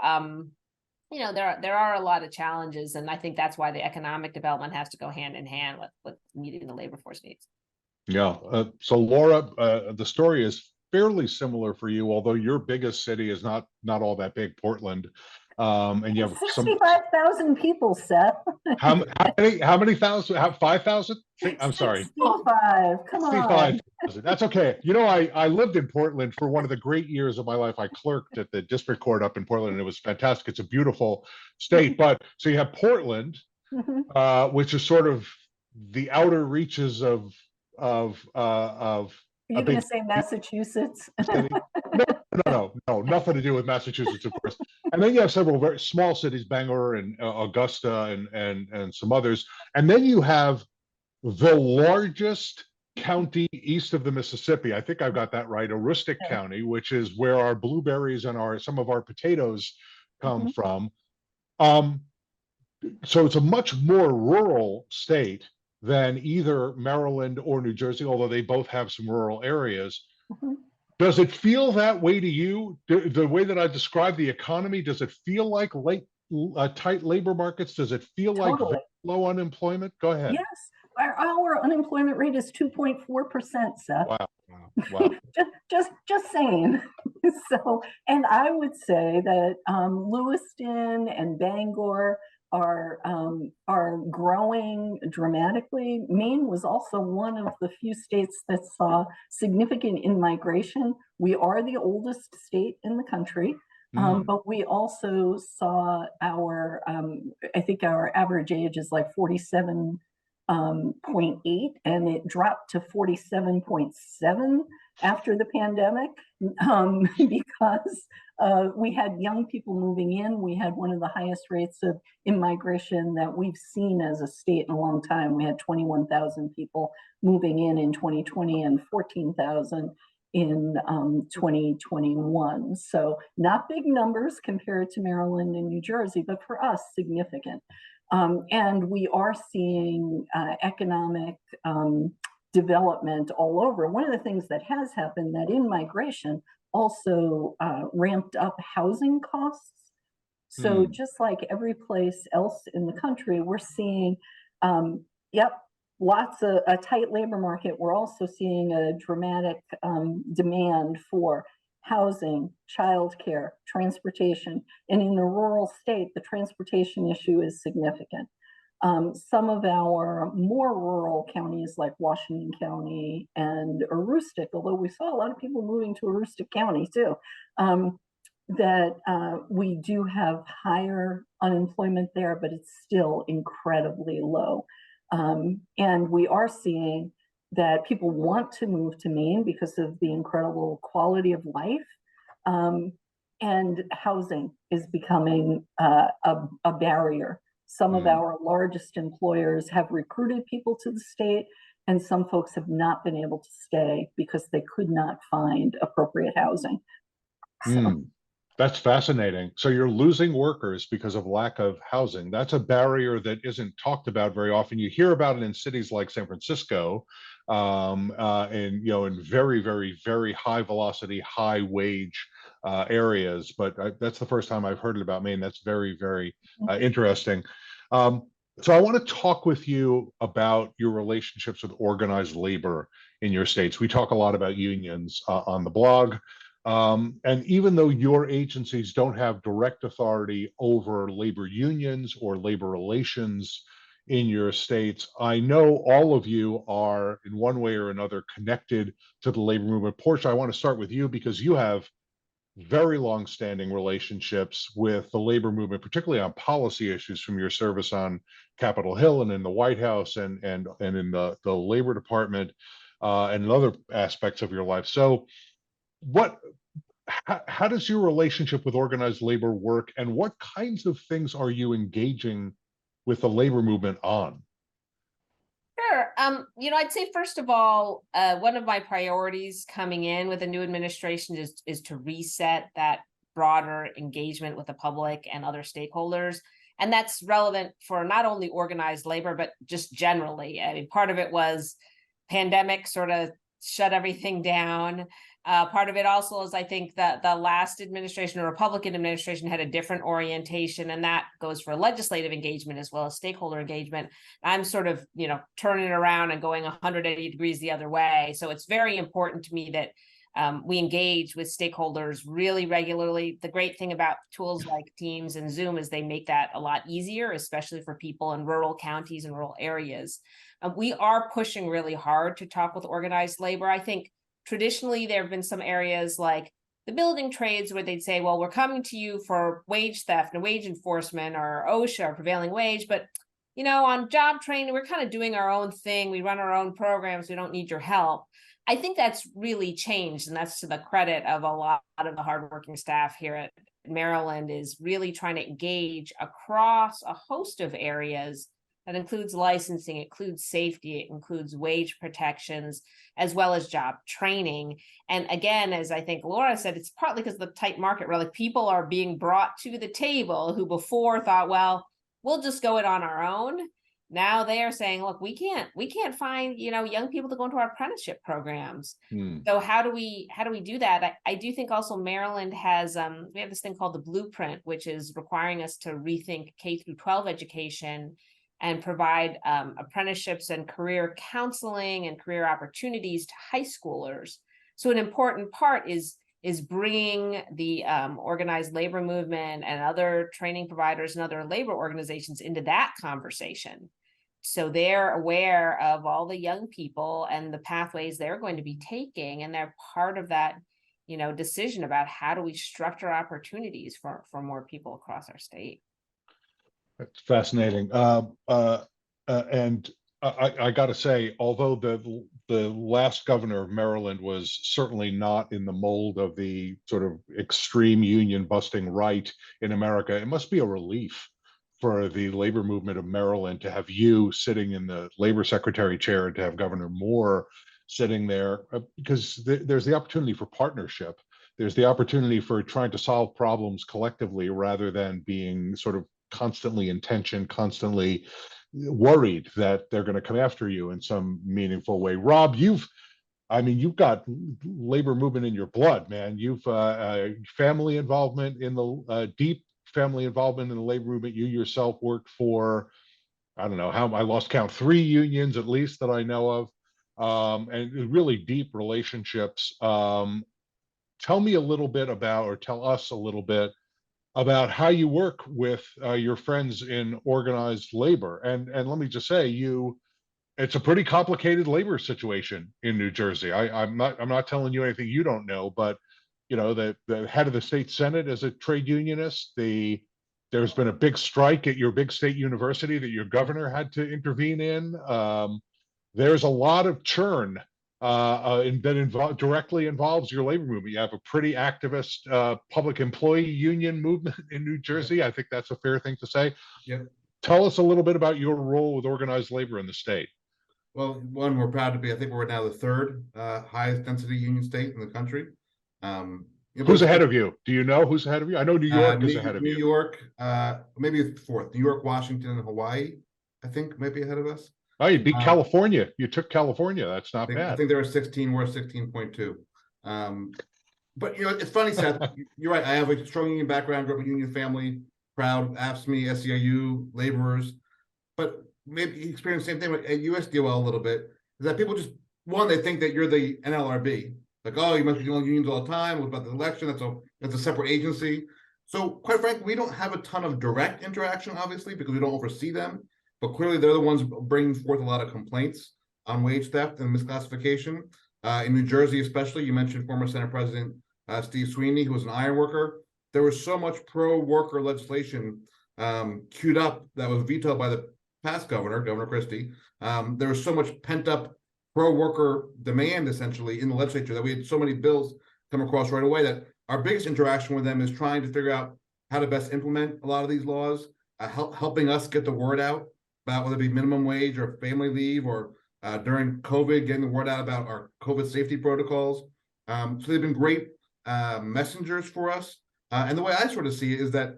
there are a lot of challenges, and I think that's why the economic development has to go hand in hand with meeting the labor force needs. Yeah. So Laura, the story is fairly similar for you, although your biggest city is not all that big, Portland. And you have some 65,000 people, Seth. how many thousand? 5,000? I'm sorry. 65. Come on. 65,000. That's okay. You know, I lived in Portland for one of the great years of my life. I clerked at the district court up in Portland, and it was fantastic. It's a beautiful state. But so you have Portland, which is sort of the outer reaches of Are you going to say Massachusetts? No, nothing to do with Massachusetts, of course. And then you have several very small cities, Bangor and Augusta and some others. And then you have the largest county east of the Mississippi. I think I've got that right, Aroostook County, which is where our blueberries and some of our potatoes come from. So it's a much more rural state than either Maryland or New Jersey, although they both have some rural areas. Does it feel that way to you? The way that I described the economy, does it feel like tight labor markets? Does it feel like very low unemployment? Go ahead. Yes, our unemployment rate is 2.4%, Seth. Wow. just saying. So, and I would say that Lewiston and Bangor are growing dramatically. Maine was also one of the few states that saw significant in-migration. We are the oldest state in the country, but we also saw our, I think our average age is like 47.8, and it dropped to 47.7 after the pandemic because we had young people moving in. We had one of the highest rates of immigration that we've seen as a state in a long time. We had 21,000 people moving in 2020 and 14,000 in 2021. So not big numbers compared to Maryland and New Jersey, but for us, significant. And we are seeing economic development all over. One of the things that has happened, that in migration also ramped up housing costs. So just like every place else in the country, we're seeing, lots of a tight labor market. We're also seeing a dramatic demand for housing, childcare, transportation. And in a rural state, the transportation issue is significant. Some of our more rural counties like Washington County and Aroostook, although we saw a lot of people moving to Aroostook County too, that we do have higher unemployment there, but it's still incredibly low. And we are seeing that people want to move to Maine because of the incredible quality of life, and housing is becoming a barrier. Some of our largest employers have recruited people to the state, and some folks have not been able to stay because they could not find appropriate housing. So. That's fascinating. So you're losing workers because of lack of housing. That's a barrier that isn't talked about very often. You hear about it in cities like San Francisco, and in very, very, very high velocity, high wage areas. But that's the first time I've heard about Maine. That's very, very interesting. So I want to talk with you about your relationships with organized labor in your states. We talk a lot about unions on the blog. And even though your agencies don't have direct authority over labor unions or labor relations in your states, I know all of you are in one way or another connected to the labor movement. Portia, I want to start with you because you have very long-standing relationships with the labor movement, particularly on policy issues from your service on Capitol Hill and in the White House and in the Labor Department and in other aspects of your life. So how does your relationship with organized labor work, and what kinds of things are you engaging with the labor movement on? Sure. I'd say, first of all, one of my priorities coming in with a new administration is to reset that broader engagement with the public and other stakeholders. And that's relevant for not only organized labor, but just generally. I mean, part of it was pandemic sort of shut everything down. Part of it also is, I think, that the last administration, or Republican administration, had a different orientation, and that goes for legislative engagement as well as stakeholder engagement. I'm sort of, turning it around and going 180 degrees the other way. So it's very important to me that We engage with stakeholders really regularly. The great thing about tools like Teams and Zoom is they make that a lot easier, especially for people in rural counties and rural areas. We are pushing really hard to talk with organized labor. I think traditionally there have been some areas like the building trades where they'd say, well, we're coming to you for wage theft and wage enforcement or OSHA or prevailing wage, but on job training, we're kind of doing our own thing. We run our own programs. We don't need your help. I think that's really changed, and that's to the credit of a lot of the hardworking staff here at Maryland, is really trying to engage across a host of areas. That includes licensing, it includes safety, it includes wage protections, as well as job training. And again, as I think Laura said, it's partly because of the tight market where people are being brought to the table who before thought, well, we'll just go it on our own. Now they are saying, look, we can't find, young people to go into our apprenticeship programs. So how do we do that? I do think also Maryland has, we have this thing called the Blueprint, which is requiring us to rethink K through 12 education and provide apprenticeships and career counseling and career opportunities to high schoolers. So an important part is bringing the organized labor movement and other training providers and other labor organizations into that conversation. So they're aware of all the young people and the pathways they're going to be taking, and they're part of that, decision about how do we structure opportunities for more people across our state. That's fascinating. And I got to say, although the last governor of Maryland was certainly not in the mold of the sort of extreme union busting right in America, it must be a relief for the labor movement of Maryland to have you sitting in the labor secretary chair and to have Governor Moore sitting there, because there's the opportunity for partnership. There's the opportunity for trying to solve problems collectively rather than being sort of constantly in tension, constantly worried that they're going to come after you in some meaningful way. Rob, you've got labor movement in your blood, man. You've family involvement in the deep family involvement in the labor movement. You yourself worked for, I don't know how, I lost count, 3 unions at least that I know of, and really deep relationships. Tell me a little bit about, or tell us a little bit about how you work with your friends in organized labor. And let me just say, it's a pretty complicated labor situation in New Jersey. I'm not telling you anything you don't know, but the head of the state Senate is a trade unionist. There's been a big strike at your big state university that your governor had to intervene in. There's a lot of churn that directly involves your labor movement. You have a pretty activist public employee union movement in New Jersey. I think that's a fair thing to say. Yep. Tell us a little bit about your role with organized labor in the state. Well, one, we're proud to be, I think we're now the 3rd highest density union state in the country. Who's ahead of you? Do you know who's ahead of you? I know New York is ahead of you. New York, maybe 4th. New York, Washington, and Hawaii, I think, might be ahead of us. Oh, you beat California. You took California. That's not bad. I think there were 16, we're 16.2. But it's funny, Seth. You're right. I have a strong union background, grew up a union family, proud AFSCME, SEIU, laborers. But maybe you experience the same thing at USDOL a little bit. Is that people just, one, they think that you're the NLRB. Like, oh, you must be doing unions all the time. What about the election? That's a separate agency. So quite frankly, we don't have a ton of direct interaction, obviously, because we don't oversee them. But clearly, they're the ones bringing forth a lot of complaints on wage theft and misclassification. In New Jersey, especially, you mentioned former Senate President Steve Sweeney, who was an iron worker. There was so much pro-worker legislation queued up that was vetoed by the past Governor Christie. There was so much pent-up pro-worker demand, essentially, in the legislature that we had so many bills come across right away that our biggest interaction with them is trying to figure out how to best implement a lot of these laws, helping us get the word out about whether it be minimum wage or family leave, or during COVID, getting the word out about our COVID safety protocols. So they've been great messengers for us. And the way I sort of see it is that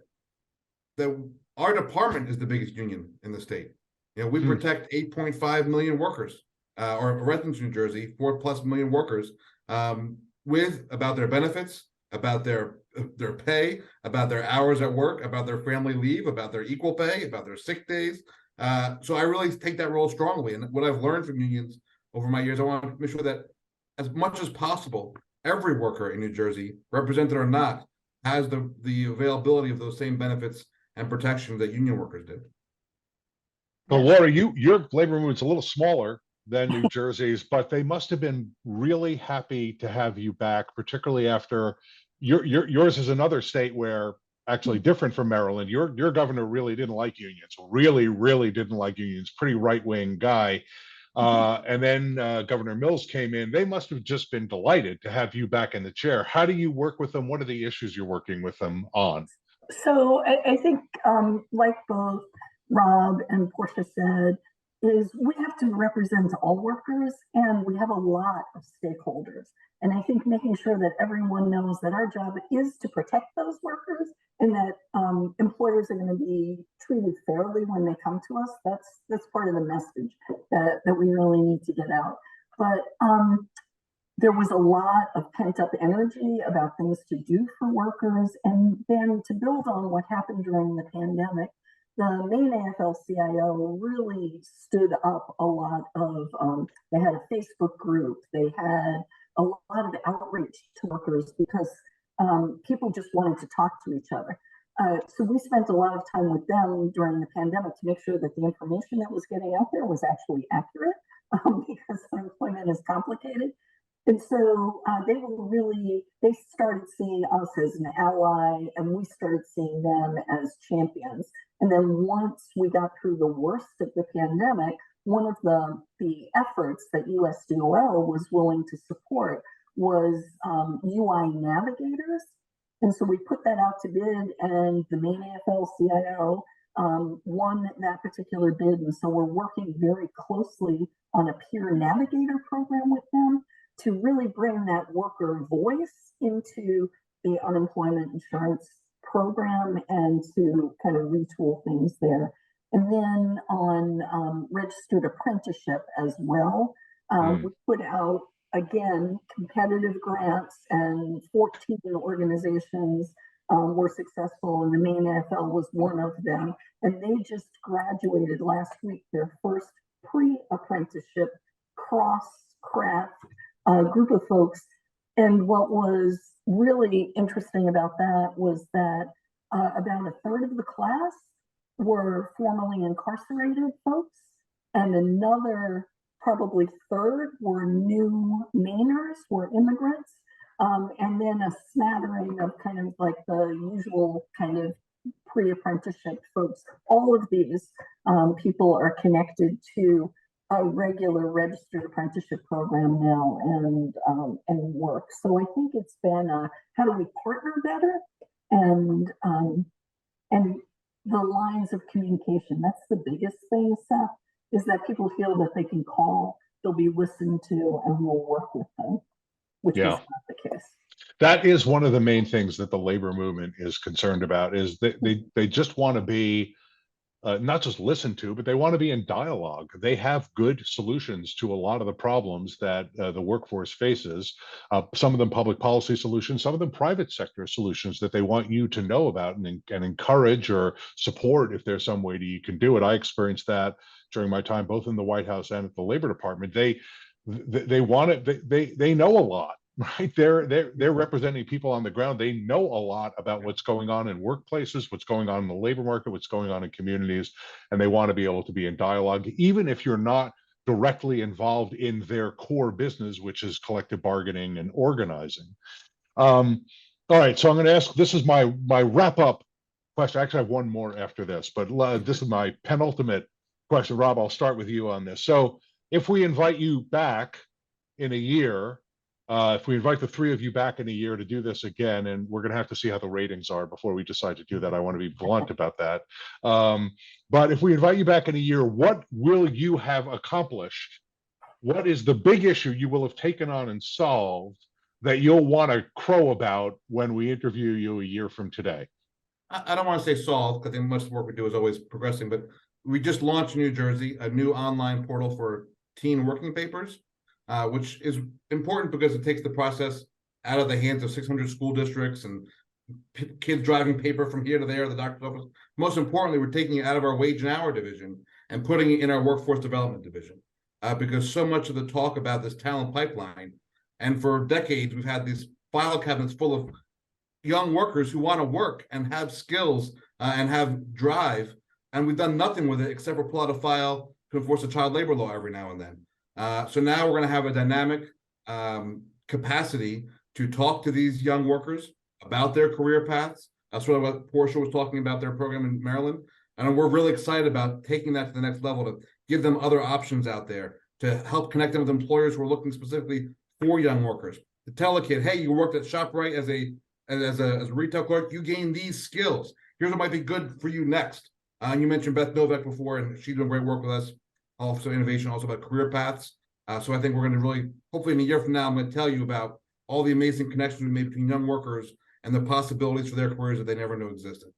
our department is the biggest union in the state. We protect 8.5 million workers, or residents in New Jersey, 4+ million workers, with about their benefits, about their pay, about their hours at work, about their family leave, about their equal pay, about their sick days. So I really take that role strongly. And what I've learned from unions over my years, I want to make sure that as much as possible, every worker in New Jersey, represented or not, has the availability of those same benefits and protection that union workers did. Well, Laura, your labor movement's a little smaller than New Jersey's, but they must have been really happy to have you back, particularly after yours is another state where, actually different from Maryland, your governor really didn't like unions, really didn't like unions, pretty right-wing guy. And then Governor Mills came in. They must have just been delighted to have you back in the chair. How do you work with them? What are the issues you're working with them on? So I think, like both Rob and Portia said, is we have to represent all workers, and we have a lot of stakeholders. And I think making sure that everyone knows that our job is to protect those workers, and that employers are going to be treated fairly when they come to us. That's part of the message that we really need to get out. But there was a lot of pent-up energy about things to do for workers. And then to build on what happened during the pandemic, the Maine AFL-CIO really stood up a lot of, they had a Facebook group, they had a lot of outreach to workers because people just wanted to talk to each other. So we spent a lot of time with them during the pandemic to make sure that the information that was getting out there was actually accurate, because unemployment is complicated. And so they started seeing us as an ally, and we started seeing them as champions. And then once we got through the worst of the pandemic, one of the efforts that USDOL was willing to support was UI navigators. And so we put that out to bid, and the Maine AFL-CIO won that particular bid. And so we're working very closely on a peer navigator program with them to really bring that worker voice into the unemployment insurance program and to kind of retool things there. And then on registered apprenticeship as well, we put out, again, competitive grants, and 14 organizations were successful, and the Maine AFL was one of them. And they just graduated last week their first pre-apprenticeship cross-craft group of folks. And what was really interesting about that was that about a third of the class were formerly incarcerated folks, and another probably third were new Mainers, were immigrants, and then a smattering of kind of like the usual kind of pre-apprenticeship folks. All of these people are connected to a regular registered apprenticeship program now and work. So I think it's been how do we partner better, and the lines of communication. That's the biggest thing, Seth, is that people feel that they can call, they'll be listened to, and we'll work with them, which is not the case. That is one of the main things that the labor movement is concerned about, is that they just want to be not just listened to, but they want to be in dialogue. They have good solutions to a lot of the problems that the workforce faces. Some of them public policy solutions, some of them private sector solutions that they want you to know about and encourage or support if there's some way that you can do it. I experienced that during my time both in the White House and at the Labor Department. They want it. They know a lot. Right, they're representing people on the ground. They know a lot about what's going on in workplaces, what's going on in the labor market, what's going on in communities, and they want to be able to be in dialogue, even if you're not directly involved in their core business, which is collective bargaining and organizing. All right, so I'm going to ask. This is my wrap up question. Actually, I have one more after this, but this is my penultimate question. Rob, I'll start with you on this. So, if we invite you back in a year. If we invite the three of you back in a year to do this again, and we're going to have to see how the ratings are before we decide to do that. I want to be blunt about that. But if we invite you back in a year, what will you have accomplished? What is the big issue you will have taken on and solved that you'll want to crow about when we interview you a year from today? I don't want to say solve, because I think much of the work we do is always progressing, but we just launched in New Jersey a new online portal for teen working papers. Which is important because it takes the process out of the hands of 600 school districts and kids driving paper from here to there, the doctor's office. Most importantly, we're taking it out of our wage and hour division and putting it in our workforce development division. Because so much of the talk about this talent pipeline And for decades, we've had these file cabinets full of young workers who want to work and have skills and have drive. And we've done nothing with it except for pull out a file to enforce a child labor law every now and then. So now we're going to have a dynamic capacity to talk to these young workers about their career paths. That's sort of what Portia was talking about, their program in Maryland. And we're really excited about taking that to the next level to give them other options out there, to help connect them with employers who are looking specifically for young workers. To tell a kid, hey, you worked at ShopRite as a retail clerk, you gain these skills. Here's what might be good for you next. And you mentioned Beth Novak before, and she's doing great work with us. Also innovation, also about career paths. So I think we're going to really, hopefully in a year from now, I'm going to tell you about all the amazing connections we made between young workers and the possibilities for their careers that they never knew existed.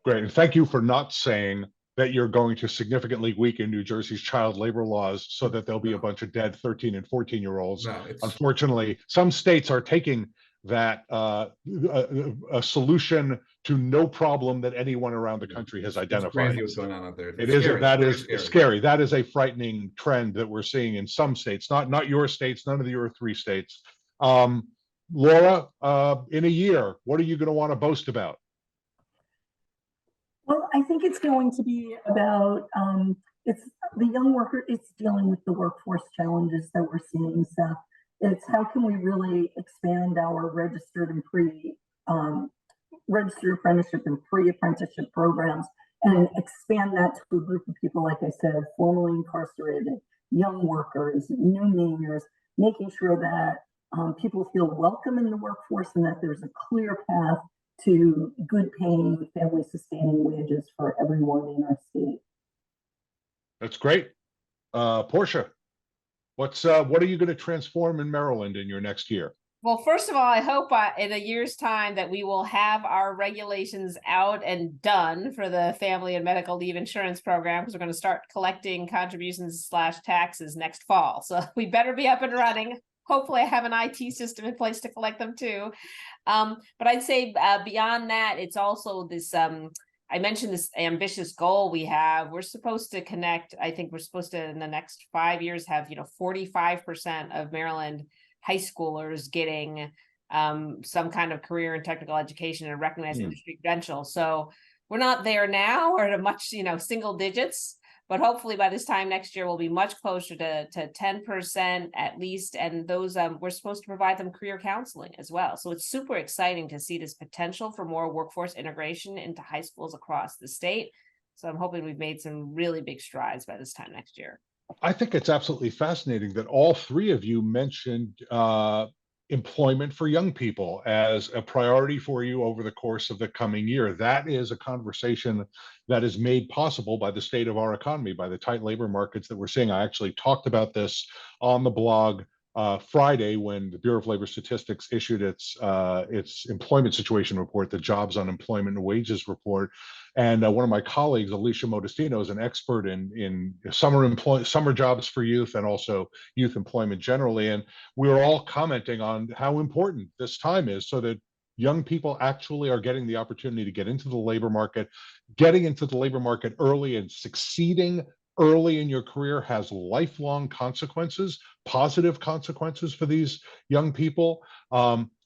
Great. And thank you for not saying that you're going to significantly weaken New Jersey's child labor laws so that there'll be a bunch of dead 13 and 14-year-olds. No, Unfortunately, some states are taking that a solution to no problem that anyone around the country has identified. It's crazy what's going on out there. That is scary. That is a frightening trend that we're seeing in some states, not your states, none of your 3 states. Laura, in a year, what are you going to want to boast about? Well, I think it's going to be about it's the young worker. It's dealing with the workforce challenges that we're seeing, Seth. It's how can we really expand our registered apprenticeship and pre-apprenticeship programs and expand that to a group of people, like I said, formerly incarcerated, young workers, new Mainers, making sure that people feel welcome in the workforce and that there's a clear path to good paying, family sustaining wages for everyone in our state. That's great. Portia, what are you going to transform in Maryland in your next year? Well, first of all, I hope in a year's time that we will have our regulations out and done for the family and medical leave insurance program, because we're going to start collecting contributions / taxes next fall. So we better be up and running. Hopefully I have an IT system in place to collect them too. But I'd say beyond that, it's also this, I mentioned this ambitious goal we have. We're supposed to connect, I think we're supposed to in the next 5 years have, 45% of Maryland high schoolers getting some kind of career and technical education and recognized industry credential. So we're not there now, or at a much, single digits. But hopefully by this time next year, we'll be much closer to 10% at least. And those, we're supposed to provide them career counseling as well. So it's super exciting to see this potential for more workforce integration into high schools across the state. So I'm hoping we've made some really big strides by this time next year. I think it's absolutely fascinating that all 3 of you mentioned employment for young people as a priority for you over the course of the coming year. That is a conversation that is made possible by the state of our economy, by the tight labor markets that we're seeing. I actually talked about this on the blog Friday when the Bureau of Labor Statistics issued its employment situation report, the Jobs, Unemployment, and Wages report. And one of my colleagues, Alicia Modestino, is an expert in summer jobs for youth and also youth employment generally. And we were all commenting on how important this time is so that young people actually are getting the opportunity to get into the labor market. Getting into the labor market early and succeeding early in your career has lifelong consequences, positive consequences for these young people.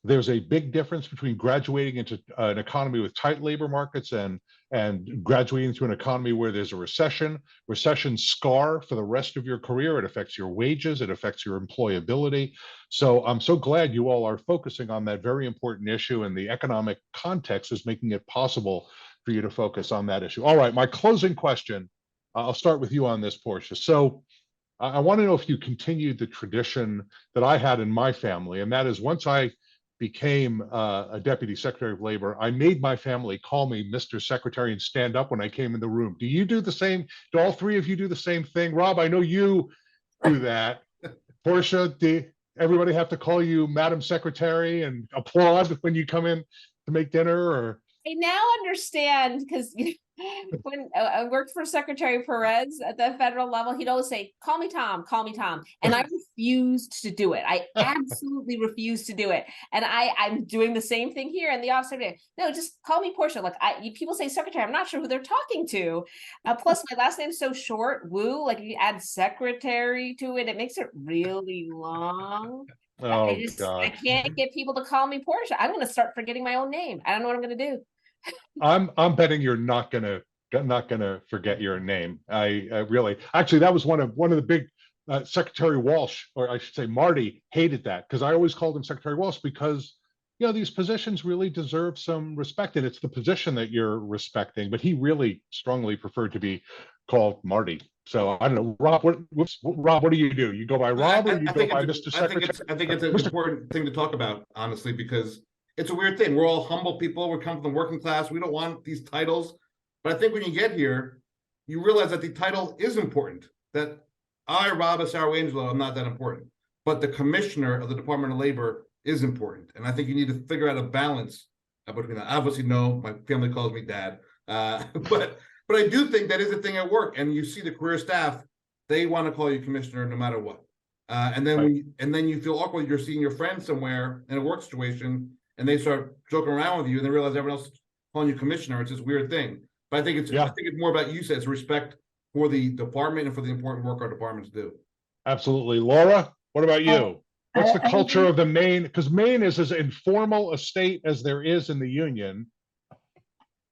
There's a big difference between graduating into an economy with tight labor markets and graduating into an economy where there's a recession. Recessions scar for the rest of your career. It affects your wages. It affects your employability. So I'm so glad you all are focusing on that very important issue, and the economic context is making it possible for you to focus on that issue. All right, my closing question. I'll start with you on this, Portia. So I want to know if you continued the tradition that I had in my family, and that is once I became a deputy secretary of labor, I made my family call me Mr. Secretary and stand up when I came in the room. Do you do the same? Do all 3 of you do the same thing? Rob, I know you do that. Portia, do everybody have to call you Madam Secretary and applaud when you come in to make dinner? Or I now understand, because when I worked for Secretary Perez at the federal level, he'd always say, call me Tom, call me Tom. And I refused to do it. I absolutely refused to do it. And I'm doing the same thing here in the office. No, just call me Portia. Look, people say secretary, I'm not sure who they're talking to. Plus my last name's so short, Wu, like if you add secretary to it, it makes it really long. Oh, I God. can't get people to call me Portia. I'm gonna start forgetting my own name. I don't know what I'm gonna do. I'm betting you're not gonna forget your name. I really, actually, that was one of the big Secretary Walsh, or I should say Marty, hated that, because I always called him Secretary Walsh, because these positions really deserve some respect, and it's the position that you're respecting. But he really strongly preferred to be called Marty. So I don't know, Rob. Rob, what do? You go by Rob, or you go by Mr. Secretary? I think it's an important thing to talk about, honestly, because it's a weird thing. We're all humble people. We come from the working class. We don't want these titles. But I think when you get here, you realize that the title is important. That I, Rob Asaro-Angelo, I'm not that important. But the commissioner of the Department of Labor is important. And I think you need to figure out a balance between that. Obviously, no, my family calls me dad. But I do think that is a thing at work. And you see the career staff, they want to call you commissioner no matter what. And then Right. you feel awkward. You're seeing your friend somewhere in a work situation, and they start joking around with you, and they realize everyone else is calling you commissioner. It's this weird thing. But I think it's more about you said, it's respect for the department and for the important work our departments do. Absolutely. Laura, what about you? What's the I culture agree. of the Maine? Because Maine is as informal a state as there is in the union.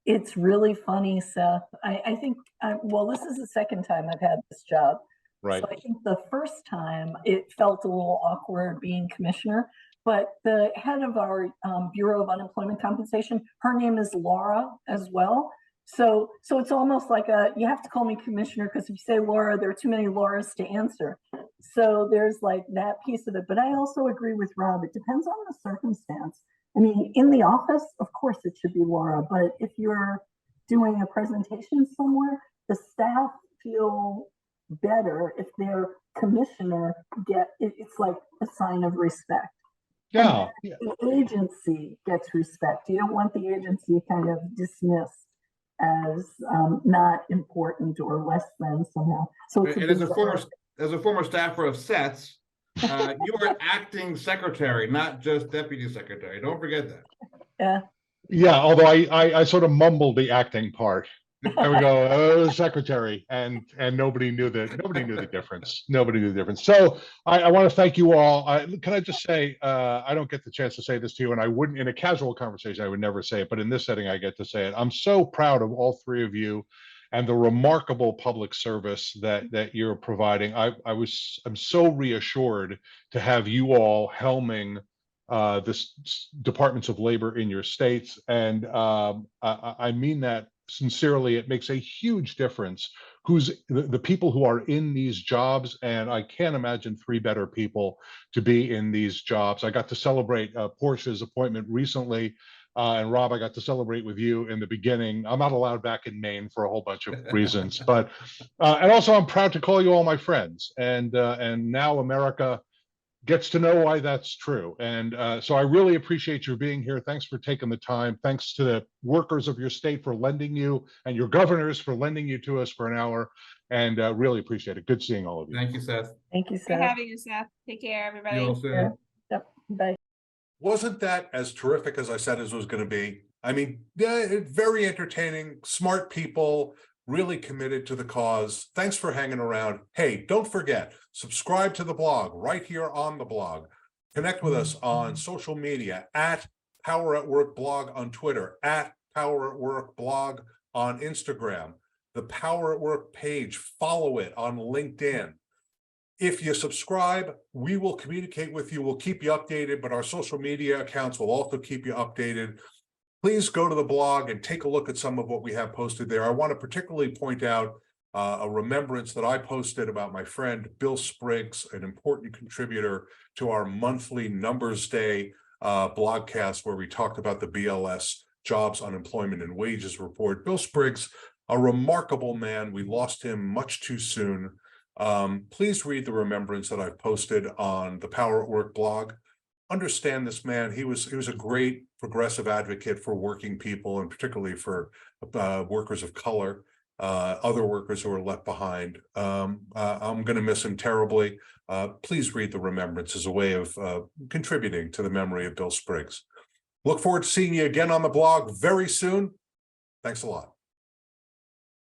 It's really funny, Seth. I think, well, this is the second time I've had this job. Right. So I think the first time it felt a little awkward being commissioner, but the head of our Bureau of Unemployment Compensation, her name is Laura as well. So it's almost like you have to call me commissioner, because if you say Laura, there are too many Lauras to answer. So there's like that piece of it. But I also agree with Rob. It depends on the circumstance. I mean, in the office, of course, it should be Laura. But if you're doing a presentation somewhere, the staff feel better if their commissioner it's like a sign of respect. Yeah. The agency gets respect. You don't want the agency kind of dismissed as not important or less than somehow. So And as a former staffer of Seth's, you were acting secretary, not just deputy secretary. Don't forget that. Yeah, although I sort of mumbled the acting part. There we go. Oh, secretary, and nobody knew the difference. Nobody knew the difference. So I want to thank you all. Can I just say, I don't get the chance to say this to you, and I wouldn't in a casual conversation. I would never say it, but in this setting, I get to say it. I'm so proud of all three of you and the remarkable public service that you're providing. I'm so reassured to have you all helming this departments of labor in your states, and I mean that sincerely. It makes a huge difference who's the people who are in these jobs, and I can't imagine three better people to be in these jobs. I got to celebrate Portia's appointment recently, and Rob, I got to celebrate with you in the beginning. I'm not allowed back in Maine for a whole bunch of reasons, but and also I'm proud to call you all my friends, and now America gets to know why that's true. And so I really appreciate your being here. Thanks for taking the time. Thanks to the workers of your state for lending you, and your governors for lending you to us for an hour. And really appreciate it. Good seeing all of you. Thank you, Seth. Thank you, For Seth. having us, Seth. Take care, everybody. You all soon. Yep. Bye. Wasn't that as terrific as I said it was going to be? I mean, very entertaining, smart people, really committed to the cause. Thanks for hanging around. Hey, don't forget, subscribe to the blog right here on the blog. Connect with us on social media at Power at Work Blog on Twitter, at Power at Work Blog on Instagram, the Power at Work page, follow it on LinkedIn. If you subscribe, we will communicate with you. We'll keep you updated, but our social media accounts will also keep you updated. Please go to the blog and take a look at some of what we have posted there. I want to particularly point out a remembrance that I posted about my friend Bill Spriggs, an important contributor to our monthly Numbers Day blogcast, where we talked about the BLS Jobs, Unemployment, and Wages report. Bill Spriggs, a remarkable man. We lost him much too soon. Please read the remembrance that I've posted on the Power at Work blog. Understand this man. He was a great progressive advocate for working people, and particularly for workers of color, other workers who are left behind. I'm going to miss him terribly. Please read the remembrance as a way of contributing to the memory of Bill Spriggs. Look forward to seeing you again on the blog very soon. Thanks a lot.